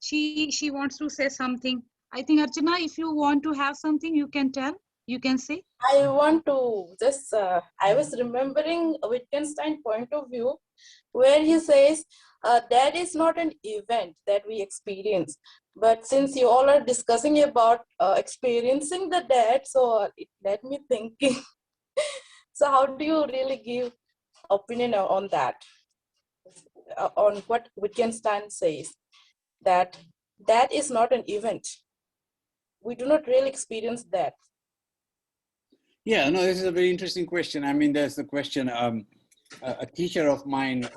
she wants to say something. I think Archana, if you want to have something, you can tell. You can say. I want to just, I was remembering Wittgenstein's point of view where he says that is not an event that we experience. But since you all are discussing about experiencing the death, so it led me thinking. So how do you really give opinion on that? On what Wittgenstein says, that is not an event. We do not really experience that. Yeah, no, this is a very interesting question. I mean, there's the question, a teacher of mine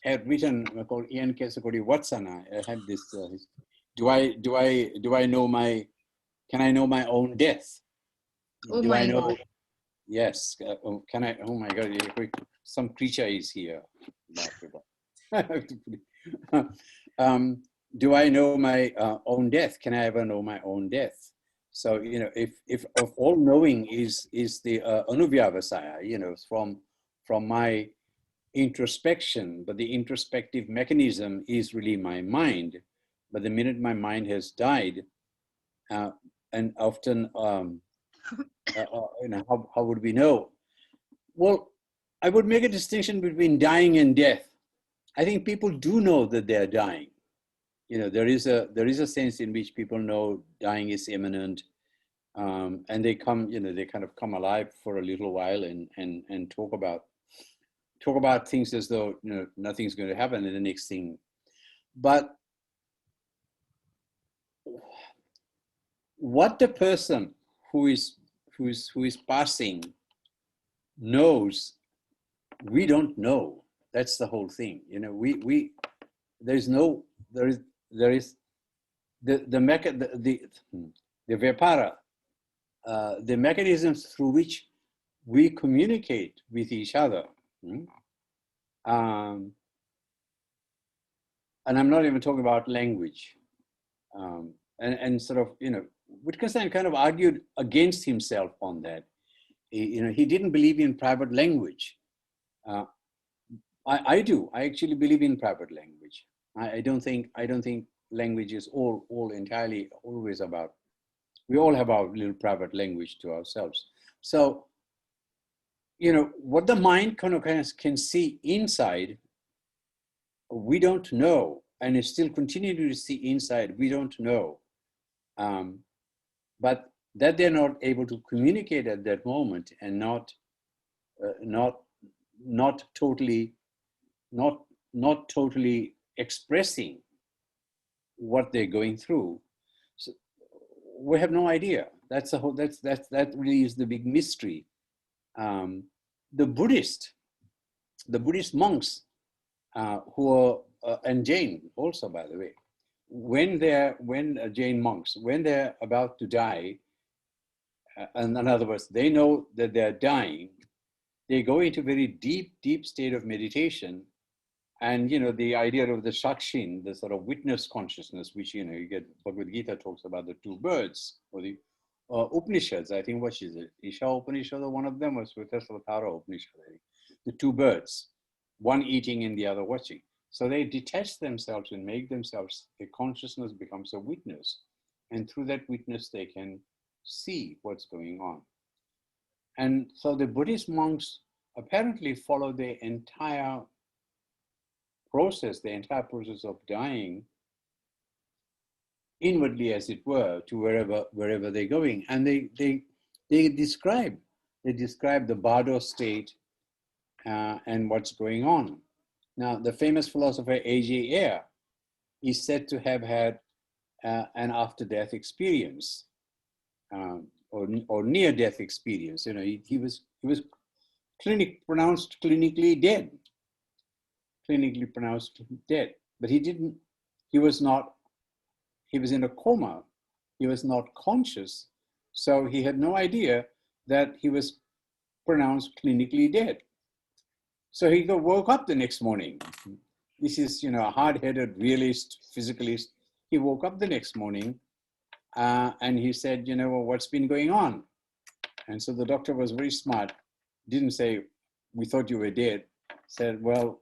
had written, called Ian Kesakodi Watsana, had this, can I know my own death? Oh my God. Yes, can I, oh my God, some creature is here. Do I know my own death? Can I ever know my own death? So, if of all knowing is the anuvyavasaya, from my introspection, but the introspective mechanism is really my mind. But the minute my mind has died, and often, how would we know? Well, I would make a distinction between dying and death. I think people do know that they're dying. There is a sense in which people know dying is imminent, and they come, they kind of come alive for a little while and talk about things as though nothing's going to happen, and the next thing. But what the person who is who is passing knows we don't know. That's the whole thing. You know, there is the Vyapara, the mechanisms through which we communicate with each other. And I'm not even talking about language. And sort of, you know, Wittgenstein kind of argued against himself on that. He didn't believe in private language. I do. I actually believe in private language. I don't think language is all entirely always about. We all have our little private language to ourselves. So, you know, what the mind kind of can see inside, we don't know, and it's still continuing to see inside, we don't know. But that they're not able to communicate at that moment and not totally expressing what they're going through. So we have no idea. That really is the big mystery. The Buddhist monks who are and Jain also, by the way, when Jain monks, when they're about to die, and in other words, they know that they're dying, they go into very deep state of meditation. And, you know, the idea of the Shakshin, the sort of witness consciousness, which, you know, you get, Bhagavad Gita talks about the two birds, or the Upanishads, I think, what is it? Isha Upanishad, or one of them was Yathārtha Upanishad, I think. The two birds, one eating and the other watching. So they detach themselves and make themselves, the consciousness becomes a witness. And through that witness, they can see what's going on. And so the Buddhist monks apparently follow the entire process of dying inwardly, as it were, to wherever they're going. And they describe the bardo state and what's going on. Now, the famous philosopher A.J. Ayer is said to have had an after-death experience, or near-death experience. You know, he was pronounced clinically dead. Clinically pronounced dead, but he was in a coma, he was not conscious, so he had no idea that he was pronounced clinically dead. So he woke up the next morning. This is, you know, a hard-headed realist, physicalist. He woke up the next morning and he said, you know, well, what's been going on? And so the doctor was very smart, didn't say, we thought you were dead, said, well,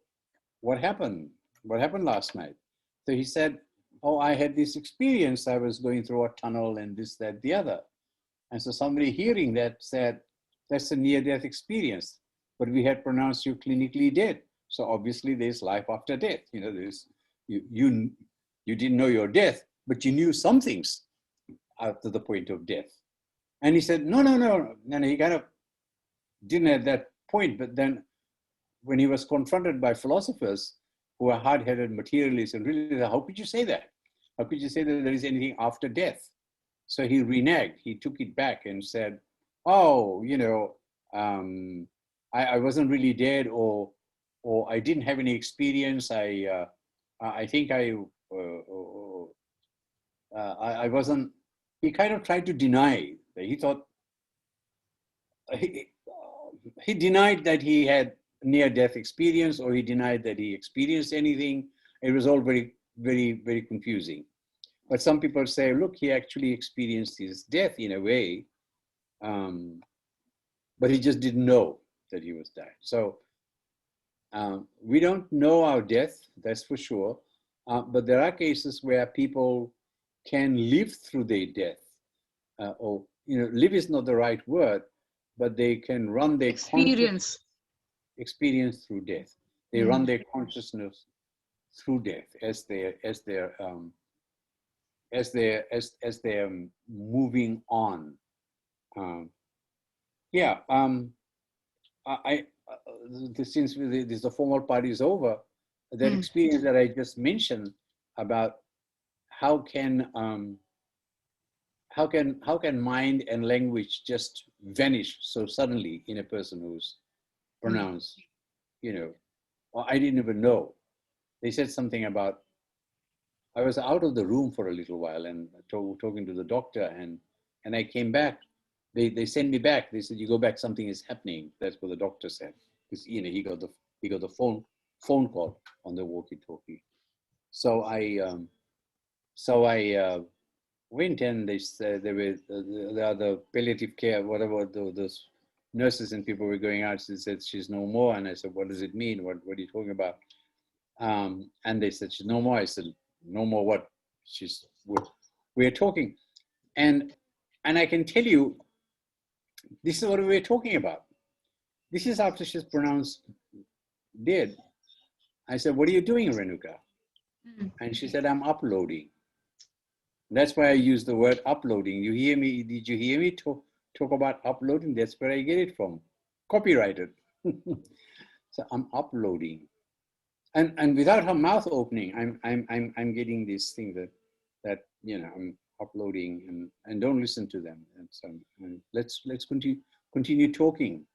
what happened? What happened last night? So he said, oh, I had this experience. I was going through a tunnel and this, that, the other. And so somebody hearing that said, that's a near-death experience, but we had pronounced you clinically dead. So obviously there's life after death. You know, there's, you didn't know your death, but you knew some things after the point of death. And he said, no. He kind of didn't at that point, but then when he was confronted by philosophers who are hard-headed materialists and really, how could you say that? How could you say that there is anything after death? So he reneged, he took it back and said, oh, you know, I wasn't really dead, or I didn't have any experience. I think I wasn't, he kind of tried to deny. He thought, he denied that he had near-death experience, or he denied that he experienced anything. It was all very, very, very confusing. But some people say, look, he actually experienced his death in a way, but he just didn't know that he was dying. So we don't know our death, that's for sure. But there are cases where people can live through their death, or, you know, live is not the right word, but they can run their experience through death. They run their consciousness through death as they're moving on. Since the formal part is over, that experience that I just mentioned about how can how can mind and language just vanish so suddenly in a person who's pronounced, you know, or I didn't even know. They said something about, I was out of the room for a little while and talking to the doctor, and I came back. They sent me back. They said, you go back, something is happening. That's what the doctor said. Because, you know, he got the phone call on the walkie-talkie. So I went, and they said there were the other palliative care, whatever those nurses and people were going out. She said she's no more, and I said, what does it mean? What are you talking about? And they said she's no more. I said, no more what? We're talking, and I can tell you, this is what we were talking about. This is after she's pronounced dead. I said, what are you doing, Renuka? And she said, I'm uploading. That's why I use the word uploading. You hear me? Did you hear me talk about uploading? That's where I get it from. Copyrighted. So I'm uploading. And without her mouth opening, I'm getting this thing that you know, I'm uploading, and don't listen to them. And so let's continue talking.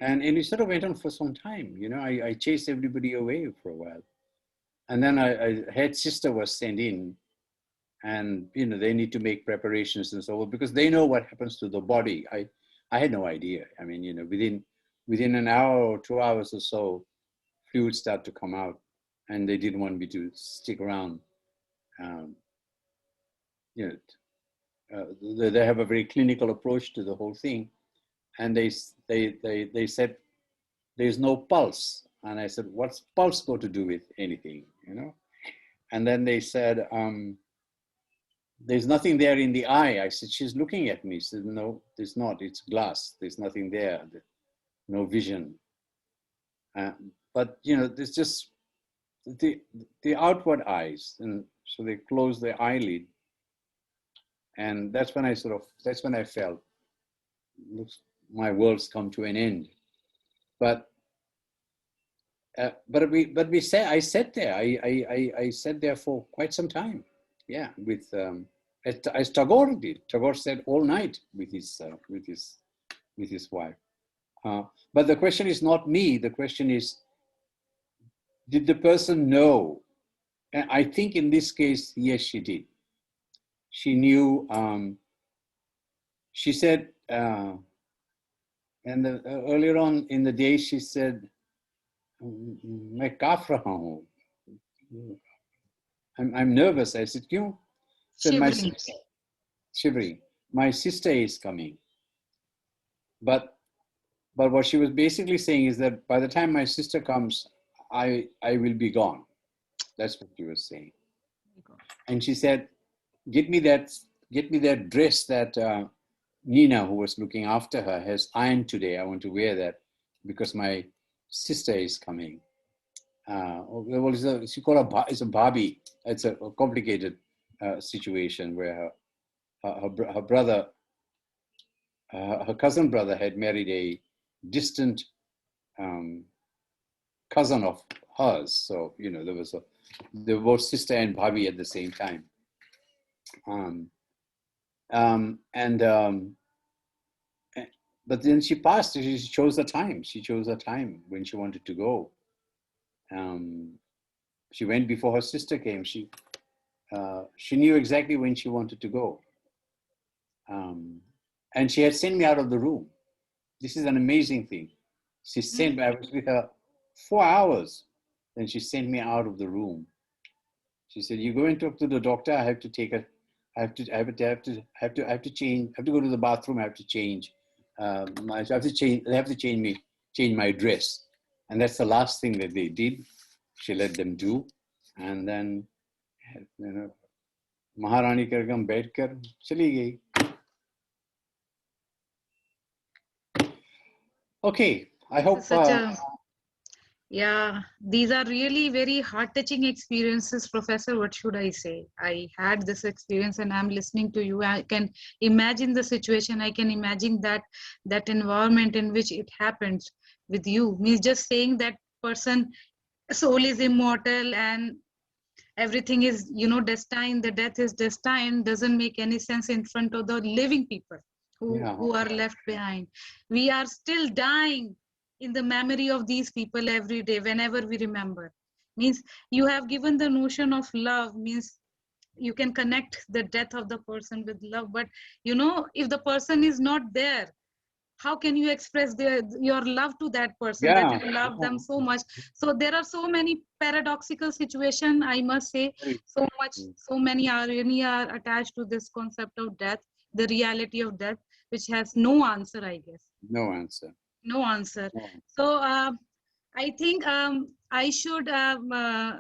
And it sort of went on for some time. You know, I chased everybody away for a while. And then I head sister was sent in, and you know, they need to make preparations and so on, because they know what happens to the body. I had no idea. I mean, you know, within an hour or 2 hours or so, fluids start to come out, and they didn't want me to stick around. You know, they have a very clinical approach to the whole thing, and they said there's no pulse, and I said, what's pulse got to do with anything, you know? And then they said, there's nothing there in the eye. I said, she's looking at me. She said, no, there's not. It's glass. There's nothing there. No vision. But you know, there's just the outward eyes, and so they close their eyelid, and that's when I felt, looks, my world's come to an end. But I sat there. I sat there for quite some time. Yeah, with as Tagore did. Tagore sat all night with his wife. But the question is not me. The question is, did the person know? And I think in this case, yes, she did. She knew. She said, and earlier on in the day, she said, "मैं काँप रहा हूँ." I'm nervous. I said, "क्यों?" Said, shivering. My sister is coming. But what she was basically saying is that by the time my sister comes, I will be gone. That's what she was saying. And she said, get me that dress that Nina, who was looking after her, has ironed today. I want to wear that because my sister is coming. Well, it's a Barbie. It's a complicated situation where her brother, her cousin brother, had married a distant cousin of hers. So you know, they were both sister and Barbie at the same time. But then she passed. She chose a time. She chose a time when she wanted to go. She went before her sister came. She knew exactly when she wanted to go. And she had sent me out of the room. This is an amazing thing. She sent me, I was with her 4 hours. Then she sent me out of the room. She said, you go and talk to the doctor. I have to take a, I have to change, I have to go to the bathroom. I have to change. They have to change my dress. And that's the last thing that they did. She let them do. And then, you know, Maharani Kargam Bedkar, chali gayi. Okay, I hope. Yeah, these are really very heart-touching experiences, Professor. What should I say? I had this experience and I'm listening to you. I can imagine the situation. I can imagine that environment in which it happens with you. Means just saying that person soul is immortal and everything is, you know, destined, the death is destined, doesn't make any sense in front of the living people who are left behind. We are still dying in the memory of these people every day, whenever we remember. Means you have given the notion of love, means you can connect the death of the person with love. But, you know, if the person is not there, how can you express your love to that person, that you love them so much? So there are so many paradoxical situations, I must say, so many irony are attached to this concept of death, the reality of death, which has no answer, I guess. No answer. No answer. So I think I should,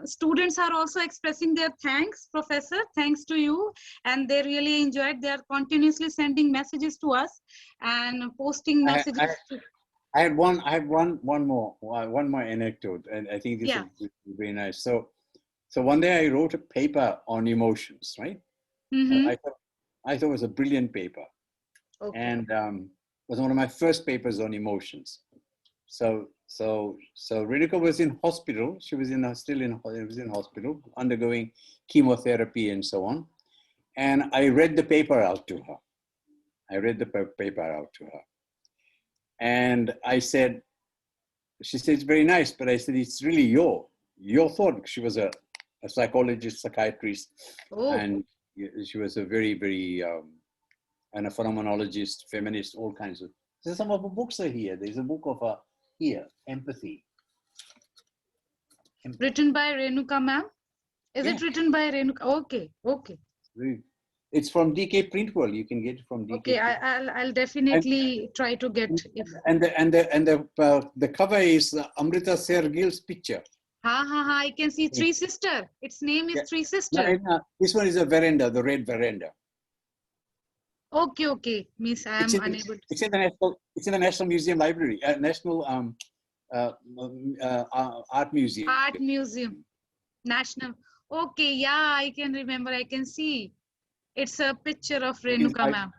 students are also expressing their thanks, Professor, thanks to you. And they really enjoyed, they are continuously sending messages to us and posting messages. I had one more anecdote, and I think this is very nice. So one day I wrote a paper on emotions, right? I thought it was a brilliant paper. And it was one of my first papers on emotions. So Renuka was in hospital. She was still in hospital, undergoing chemotherapy and so on. And I read the paper out to her. And I said, she said, it's very nice, but I said, it's really your thought. She was a psychologist, psychiatrist, and she was a very, very, and a phenomenologist, feminist, all kinds of. So some of her books are here. There's a book of here, Empathy. Written by Renuka ma'am? Is it written by Renuka? Okay. It's from DK Printworld. You can get it from DK. Okay, I'll definitely try to get it. And the cover is Amrita Sergil's picture. I can see Three Sister. Its name is Three Sister. No, this one is a veranda, the red veranda. Okay. Miss, I am unable to. It's in the National Museum Library, National Art Museum. Art Museum, National. Okay, yeah, I can remember. I can see. It's a picture of Renuka ma'am.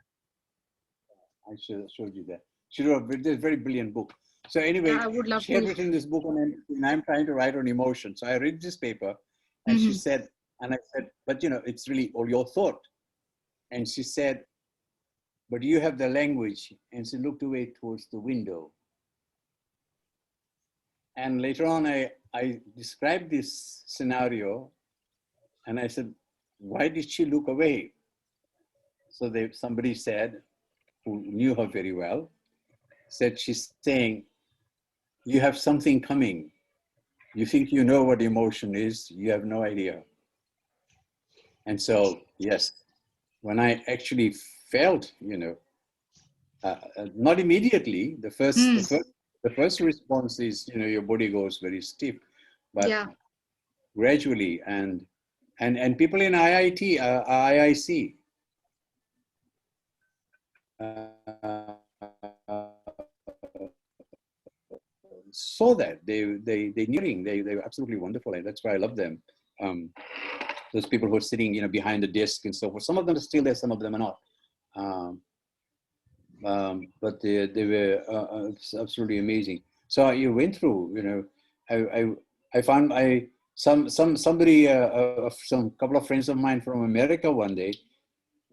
I showed you that. She wrote a very brilliant book. So anyway, she had written this book, and I'm trying to write on emotion. So I read this paper, and she said, and I said, but you know, it's really all your thought. And she said, but you have the language. And she looked away towards the window. And later on, I described this scenario, and I said, why did she look away? So somebody said, who knew her very well, said she's saying, you have something coming. You think you know what emotion is, you have no idea. And so, yes, when I actually felt, you know, not immediately, the first response is, you know, your body goes very stiff, but gradually, and people in IIC, saw that they were absolutely wonderful, and that's why I love them. Those people who are sitting, you know, behind the desk and so forth. Some of them are still there, some of them are not. But they were absolutely amazing. So you went through, you know, I found somebody, some couple of friends of mine from America one day,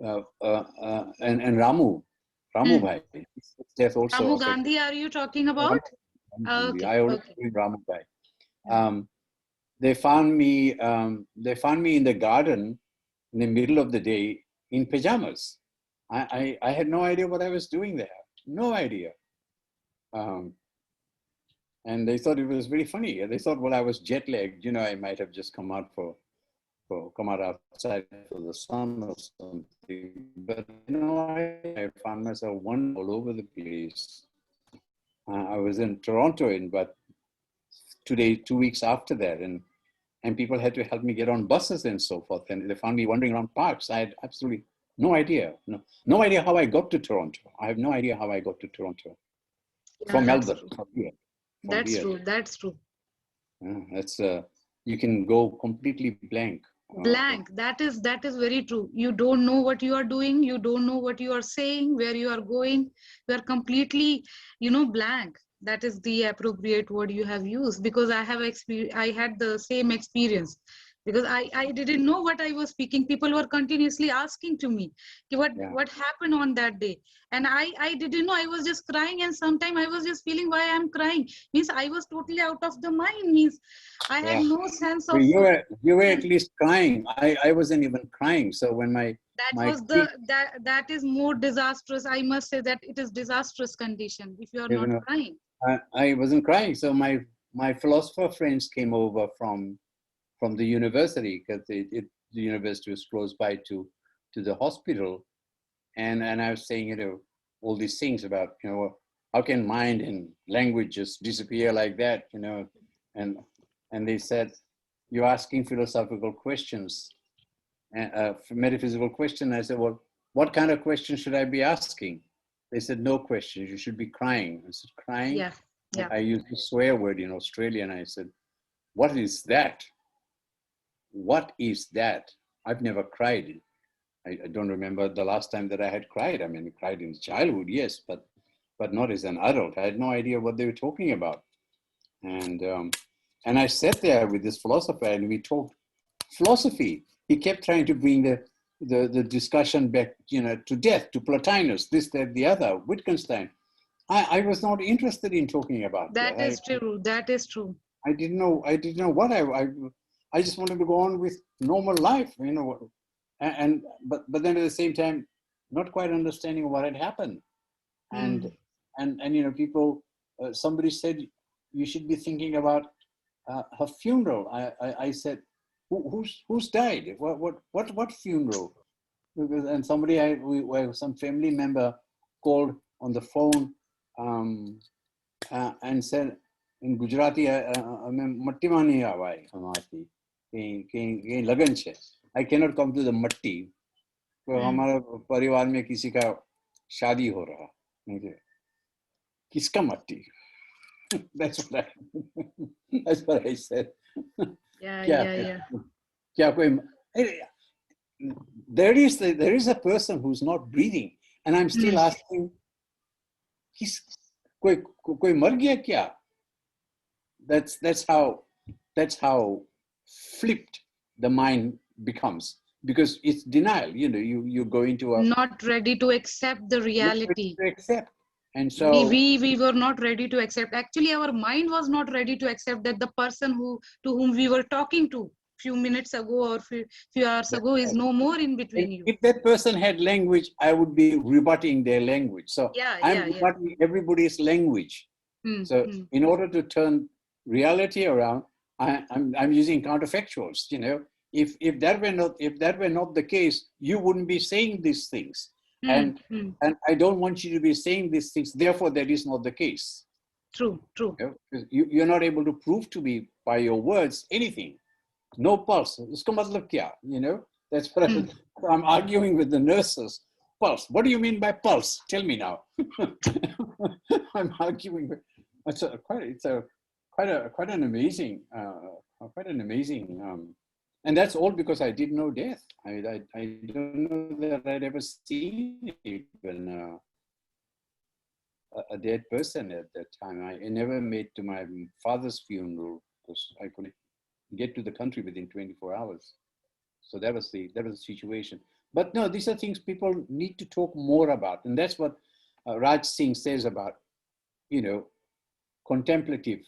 and Ramu Bhai, death also. Ramu Gandhi, are you talking about? I always Ramu Bhai. They found me in the garden in the middle of the day in pajamas. I had no idea what I was doing there. No idea. And they thought it was very funny. They thought, well, I was jet lagged. You know, I might have just come out outside for the sun or something. But you know, I found myself all over the place. I was in Toronto, but 2 weeks after that, and people had to help me get on buses and so forth. And they found me wandering around parks. I had absolutely no idea. No idea how I got to Toronto. I have no idea how I got to Toronto. From Melbourne. That's true. That's true. That's you can go completely blank. Blank. That is very true. You don't know what you are doing. You don't know what you are saying, where you are going. You are completely, you know, blank. That is the appropriate word you have used, because I had the same experience. because I didn't know what I was speaking. People were continuously asking to me what happened on that day, and I didn't know. I was just crying, and sometimes I was just feeling why I'm crying. Means I was totally out of the mind. Means I had no sense Well, of. you were at least crying. I wasn't even crying. So when my that is more disastrous. I must say that it is disastrous condition if you are not crying. I wasn't crying. So my philosopher friends came over from the university, because the university was close by to the hospital, and I was saying, all these things about, how can mind and language just disappear like that, and they said, you're asking philosophical questions, metaphysical question. I said, well, what kind of question should I be asking? They said, no questions, you should be crying. I said, crying? Yeah. I used a swear word in Australia, and I said, what is that? What is that? I've never cried. I don't remember the last time that I had cried. I mean, I cried in childhood, yes, but not as an adult. I had no idea what they were talking about. And I sat there with this philosopher, and we talked philosophy. He kept trying to bring the discussion back, to death, to Plotinus, this, that, the other, Wittgenstein. I was not interested in talking about that. That is true. That is true. I didn't know what I just wanted to go on with normal life, but then at the same time, not quite understanding what had happened. And people, somebody said, you should be thinking about her funeral. I said, who's died? What funeral? And somebody, some family member called on the phone and said in Gujarati, "Mattimani avai hamati, ke lagan che." I cannot come to the matti. तो हमारे परिवार में किसी का शादी हो रहा, किसका मट्टी? That's what I said. Yeah. There is a person who's not breathing, and I'm still asking, कोई मर गया क्या? That's how flipped the mind becomes, because it's denial. You go into a not ready to accept the reality. And so we were not ready to accept. Actually, our mind was not ready to accept that the person to whom we were talking to few minutes ago or few hours ago is no more in between you. If that person had language, I would be rebutting their language. So I'm rebutting everybody's language. So in order to turn reality around, I'm using counterfactuals. If that were not the case, you wouldn't be saying these things. And I don't want you to be saying these things. Therefore, that is not the case. True. You're not able to prove to me by your words anything. No pulse. Uska matlab kya? That's what I'm arguing with the nurses. Pulse. What do you mean by pulse? Tell me now. I'm arguing with. It's quite an amazing. And that's all because I didn't know death. I don't know that I'd ever seen even a dead person at that time. I never made to my father's funeral because I couldn't get to the country within 24 hours. So that was the situation. But no, these are things people need to talk more about. And that's what Raj Singh says about, contemplative.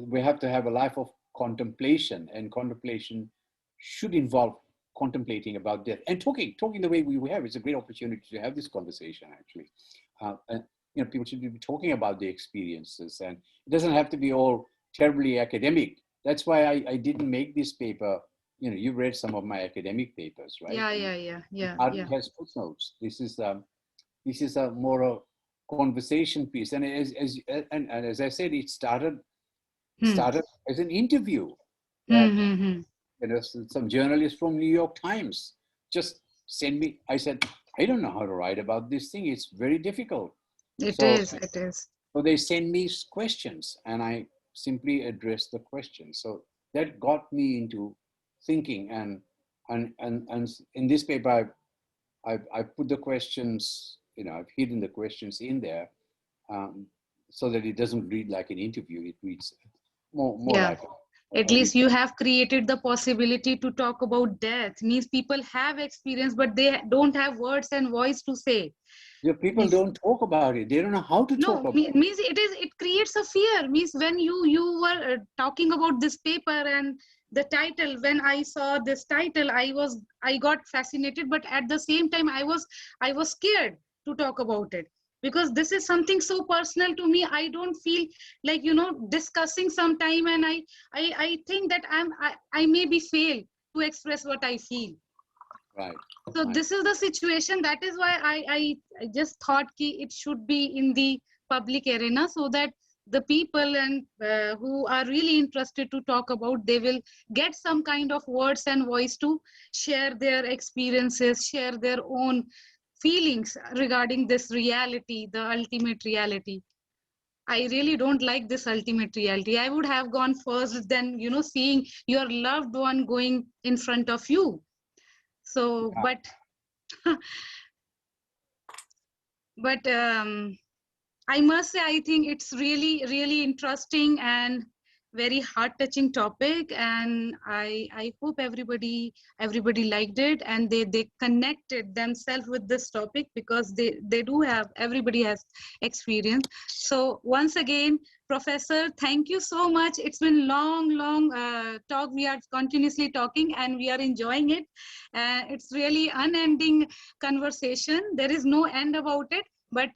We have to have a life of contemplation, and contemplation should involve contemplating about death and talking the way we have. It's a great opportunity to have this conversation, actually. And people should be talking about their experiences, and it doesn't have to be all terribly academic. That's why I didn't make this paper. You've read some of my academic papers, right? Yeah. It has footnotes. This is a more a conversation piece, and as I said, it started as an interview. Some journalists from New York Times just sent me. I said, I don't know how to write about this thing. It's very difficult. It is. So they send me questions, and I simply address the questions. So that got me into thinking, and in this paper, I put the questions. I've hidden the questions in there, so that it doesn't read like an interview. It reads more like At least you have created the possibility to talk about death. Means people have experience, but they don't have words and voice to say. The people don't talk about it. They don't know how to talk about it. Means it creates a fear. Means when you were talking about this paper and the title, when I saw this title, I got fascinated, but at the same time I was scared to talk about it, because this is something so personal to me. I don't feel like, you know, discussing sometime, and I think that I maybe fail to express what I feel. Right. So this is the situation. That is why I just thought it should be in the public arena, so that the people and who are really interested to talk about, they will get some kind of words and voice to share their experiences, share their own feelings regarding this reality, the ultimate reality. I really don't like this ultimate reality. I would have gone first than, you know, seeing your loved one going in front of you. So, but I must say, I think it's really, really interesting and very heart-touching topic, and I hope everybody liked it, and they connected themselves with this topic, because they do have, everybody has experience. So once again, Professor, thank you so much. It's been long talk. We are continuously talking and we are enjoying it. It's really unending conversation. There is no end about it. But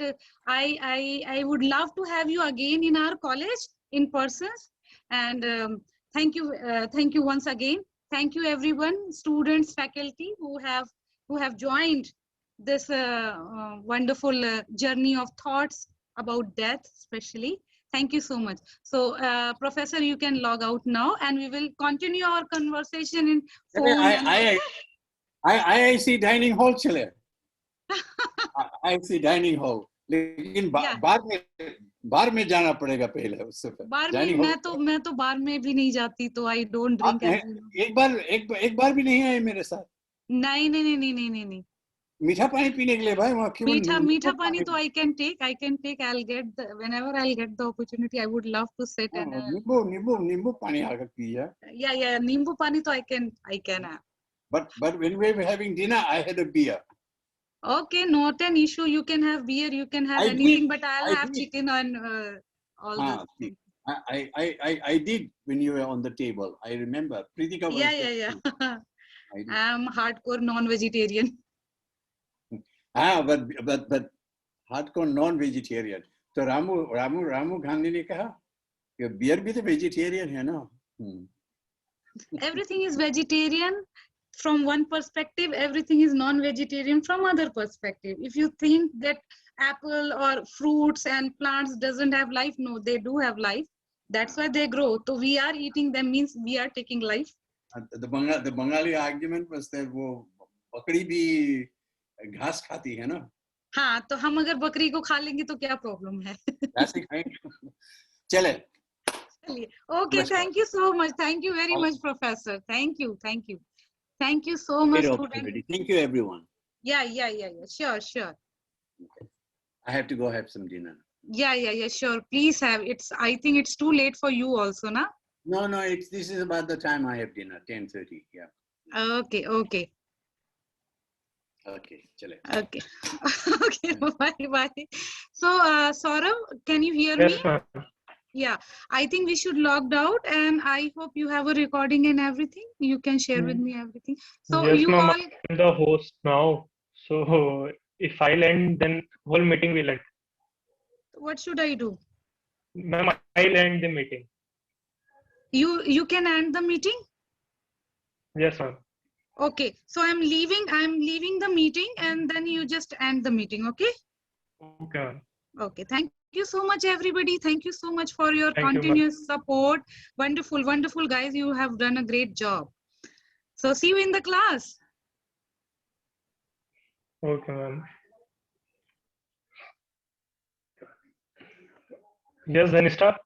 I would love to have you again in our college in person. And thank you once again. Thank you everyone, students, faculty who have joined this wonderful journey of thoughts about death, especially. Thank you so much. So, Professor, you can log out now, and we will continue our conversation in phone. I see dining hall chale. I see dining hall. लेकिन बार में जाना पड़ेगा पहले उससे पहले। बार में मैं तो बार में भी नहीं जाती, तो I don't drink. एक बार भी नहीं आए मेरे साथ। नहीं। मीठा पानी पीने के लिए भाई वहाँ केवल मीठा पानी तो I can take. I'll get whenever I'll get the opportunity. I would love to sit and नींबू पानी आकर पिया। Yeah, नींबू पानी तो I can have. But when we were having dinner, I had a beer. Okay, not an issue. You can have beer, you can have anything, but I'll have chicken and all this. I did when you were on the table. I remember. Pritika was Yeah. I'm hardcore non-vegetarian. but hardcore non-vegetarian. So Ramu Gandhi ने कहा कि beer भी तो vegetarian है ना? Everything is vegetarian from one perspective, everything is non-vegetarian from other perspective. If you think that apple or fruits and plants doesn't have life, no, they do have life. That's why they grow. So we are eating them means we are taking life. The Bengali argument was that वो बकरी भी घास खाती है ना? हाँ, तो हम अगर बकरी को खा लेंगे तो क्या प्रॉब्लम है? चले. Okay, thank you so much. Thank you very much, Professor. Thank you so much, student. Thank you, everyone. Yeah. Sure. Okay. I have to go have some dinner. Yeah, sure. Please have. I think it's too late for you also, na? No. This is about the time I have dinner. 10:30. Yeah. Okay. Okay. Chale. Okay. Bye. So, Saurav, can you hear me? Yes, ma'am. Yeah, I think we should log out, and I hope you have a recording and everything. You can share with me everything. So yes, you all. I'm the host now. So if I'll end, then whole meeting will end. What should I do? Ma'am, I'll end the meeting. You can end the meeting? Yes, ma'am. Okay, so I'm leaving the meeting, and then you just end the meeting, okay? Okay, ma'am. Okay, thank you so much, everybody. Thank you so much for your Thank you, continuous support. Wonderful, guys. You have done a great job. So see you in the class. Okay, ma'am. Yes, then start.